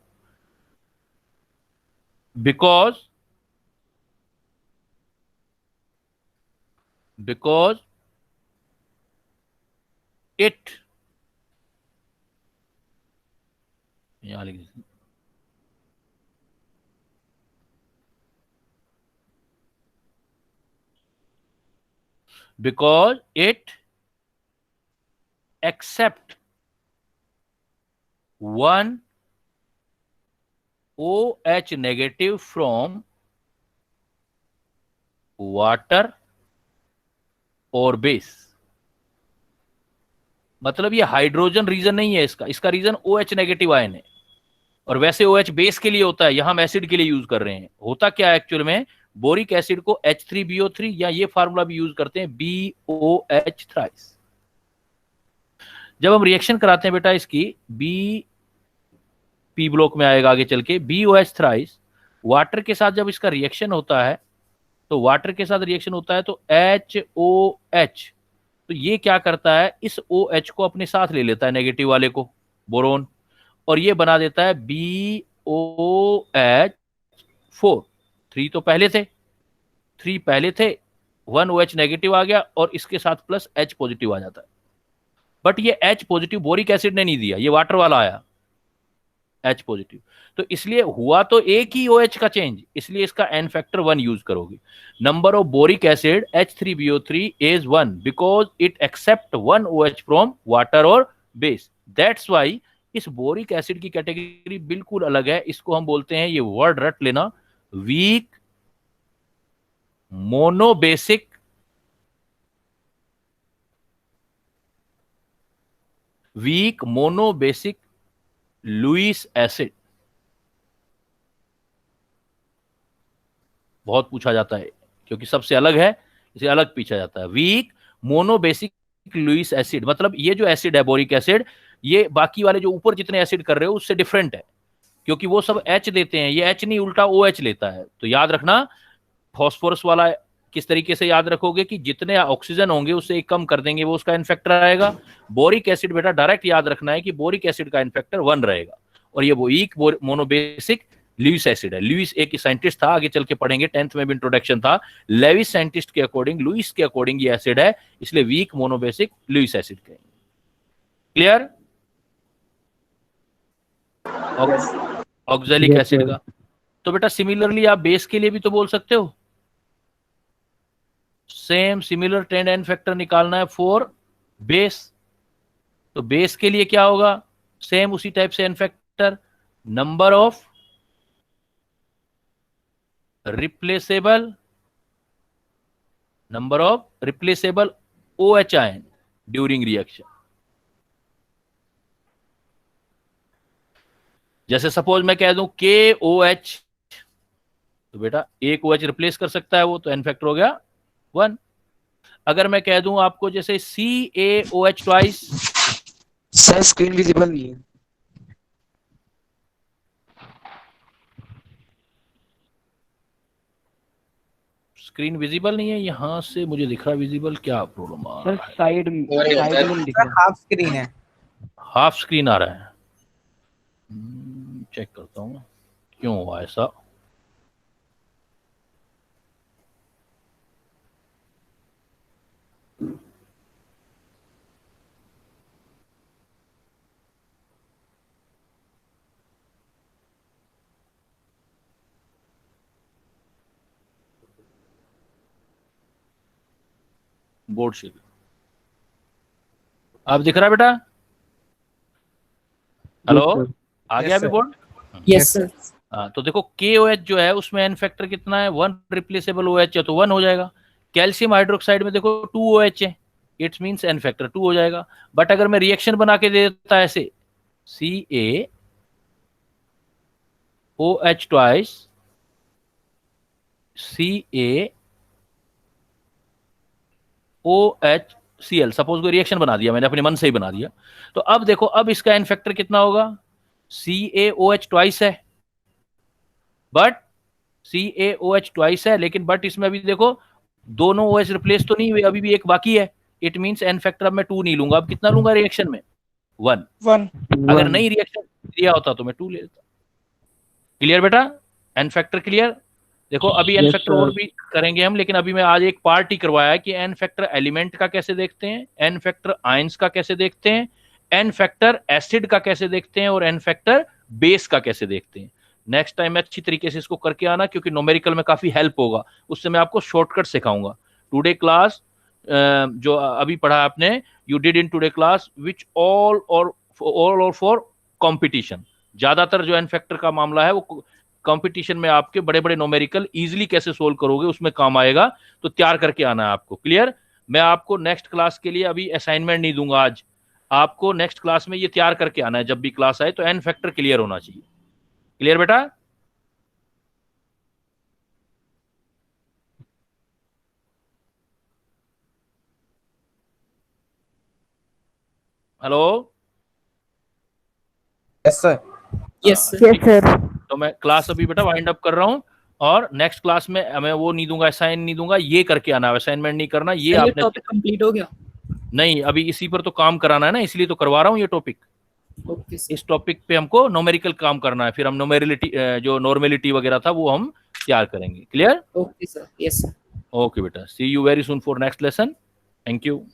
because it, यहां लिख दीजिए, because it accept one OH negative from water और बेस। मतलब ये हाइड्रोजन रीजन नहीं है इसका रीजन OH नेगेटिव आयन है, और वैसे OH बेस के लिए होता है, यहां हम एसिड के लिए यूज कर रहे हैं। होता क्या है एक्चुअल में, बोरिक एसिड को H3BO3 या ये फार्मूला भी यूज करते हैं BOH थ्राइस। जब हम रिएक्शन कराते हैं बेटा इसकी, पी ब्लॉक में आएगा आगे चल के, BOH थ्राइस, वाटर के साथ जब इसका रिएक्शन होता है, तो वाटर के साथ रिएक्शन होता है तो HOH, तो ये क्या करता है, इस OH को अपने साथ ले लेता है नेगेटिव वाले को, बोरोन, और ये बना देता है BOH4। 3 तो पहले थे, 1 OH नेगेटिव आ गया और इसके साथ प्लस H पॉजिटिव आ जाता है। बट ये H पॉजिटिव बोरिक एसिड ने नहीं दिया, ये वाटर वाला आया H पॉजिटिव, तो इसलिए हुआ तो एक ही OH का चेंज, इसलिए इसका N फैक्टर 1 यूज करोगे। Number of boric acid H3BO3 is 1 because it accept 1 OH from water और बेस। दैट्स वाई इस बोरिक एसिड की कैटेगरी बिल्कुल अलग है, इसको हम बोलते हैं, ये वर्ड रट लेना, वीक मोनोबेसिक लुईस एसिड। बहुत पूछा जाता है क्योंकि सबसे अलग है, इसे अलग पूछा जाता है। वीक मोनोबेसिक लुईस एसिड, मतलब ये जो एसिड है बोरिक एसिड, ये बाकी वाले जो ऊपर जितने एसिड कर रहे हो उससे डिफरेंट है। क्योंकि वो सब H देते हैं, ये H नहीं उल्टा OH लेता है। तो याद रखना फॉस्फोरस वाला किस तरीके से याद रखोगे कि जितने ऑक्सीजन होंगे उससे एक कम कर देंगे वो उसका इन्फेक्टर आएगा। बोरिक एसिड बेटा डायरेक्ट याद रखना है कि बोरिक एसिड का इन्फेक्टर 1 रहेगा, और ये वो वीक मोनोबेसिक लुईस एसिड है। लुईस एक साइंटिस्ट था, आगे चल के पढ़ेंगे, 10th में भी इंट्रोडक्शन था। लेविस साइंटिस्ट के अकॉर्डिंग, लुईस के अकॉर्डिंग ये एसिड है, इसलिए वीक मोनोबेसिक लुईस एसिड कहेंगे। क्लियर? ऑक्सैलिक एसिड का तो बेटा सिमिलरली आप बेस के लिए भी तो बोल सकते हो, same similar trend and factor निकालना है फॉर बेस। तो बेस के लिए क्या होगा, सेम उसी टाइप से n factor, number of replaceable OH ion during reaction. जैसे सपोज मैं कह दूं KOH, तो बेटा एक OH रिप्लेस कर सकता है वो, तो एन फैक्टर हो गया 1। अगर मैं कह दूं आपको जैसे CaOH twice, sir screen visible नहीं है। स्क्रीन विजिबल नहीं है, यहां से मुझे दिख रहा विजिबल, क्या प्रॉब्लम आ सर रहा है? साइड में नहीं दिख रहा। हाफ स्क्रीन है। हाफ स्क्रीन आ रहा है, चेक करता हूं क्यों हुआ ऐसा। बोर्ड शेयर अब दिख रहा है बेटा? हेलो, आ गया अभी बोर्ड? Yes sir. हाँ, तो देखो KOH जो है उसमें एन फैक्टर कितना है, 1 रिप्लेसेबल OH है तो 1 हो जाएगा। कैल्शियम हाइड्रोक्साइड में देखो 2 OH है, इट्स मींस एन फैक्टर 2 हो जाएगा। बट अगर मैं रिएक्शन बना के दे देता ऐसे CaOH ट्वाइस CaOHCl, सपोज कोई रिएक्शन बना दिया मैंने, अपने मन से ही बना दिया, तो अब देखो अब इसका एन फैक्टर कितना होगा, CaOH ट्वाइस है, बट CaOH ट्वाइस है, लेकिन बट इसमें अभी देखो दोनों OH रिप्लेस तो नहीं हुए, अभी भी एक बाकी है। इट मींस एन फैक्टर अब मैं 2 नहीं लूंगा, अब कितना लूंगा रिएक्शन में, 1। अगर नहीं रिएक्शन दिया होता तो मैं 2 ले लेता। क्लियर बेटा? N factor clear? देखो अभी एन फैक्टर और भी करेंगे हम, लेकिन अभी मैं आज एक पार्ट ही करवाया है कि एन फैक्टर एलिमेंट का कैसे देखते हैं, एन फैक्टर आयंस का कैसे देखते हैं, एन फैक्टर एसिड का कैसे देखते हैं, और एन फैक्टर बेस का कैसे देखते हैं। नेक्स्ट टाइम अच्छी तरीके से इसको करके आना, क्योंकि न्यूमेरिकल में काफी हेल्प होगा, उससे मैं आपको शॉर्टकट सिखाऊंगा। टुडे क्लास जो अभी पढ़ा आपने, you did in today class which all और फॉर कंपटीशन। ज्यादातर जो एन फैक्टर का मामला है वो कंपटीशन में आपके बड़े बड़े न्यूमेरिकल इजीली कैसे सोल्व करोगे उसमें काम आएगा, तो तैयार करके आना है आपको। क्लियर? मैं आपको नेक्स्ट क्लास के लिए अभी असाइनमेंट नहीं दूंगा आज, आपको नेक्स्ट क्लास में ये तैयार करके आना है, जब भी क्लास आए तो एन फैक्टर क्लियर होना चाहिए। क्लियर बेटा? Hello? Yes sir. Yes sir. तो मैं क्लास अभी बेटा वाइंड अप कर रहा हूं, और नेक्स्ट क्लास में मैं वो नहीं दूंगा, असाइन नहीं दूंगा, ये करके आना है, असाइनमेंट नहीं करना। ये आपने टॉपिक कंप्लीट हो गया? नहीं, अभी इसी पर तो काम कराना है ना, इसलिए तो करवा रहा हूँ ये टॉपिक। Okay sir. इस टॉपिक पे हमको न्यूमेरिकल काम करना है, फिर हम न्यूमेरिलिटी जो नॉर्मेलिटी वगैरह था वो हम तैयार करेंगे। Clear? Okay sir. Yes sir. Okay बेटा, see you very soon for next lesson. Thank you.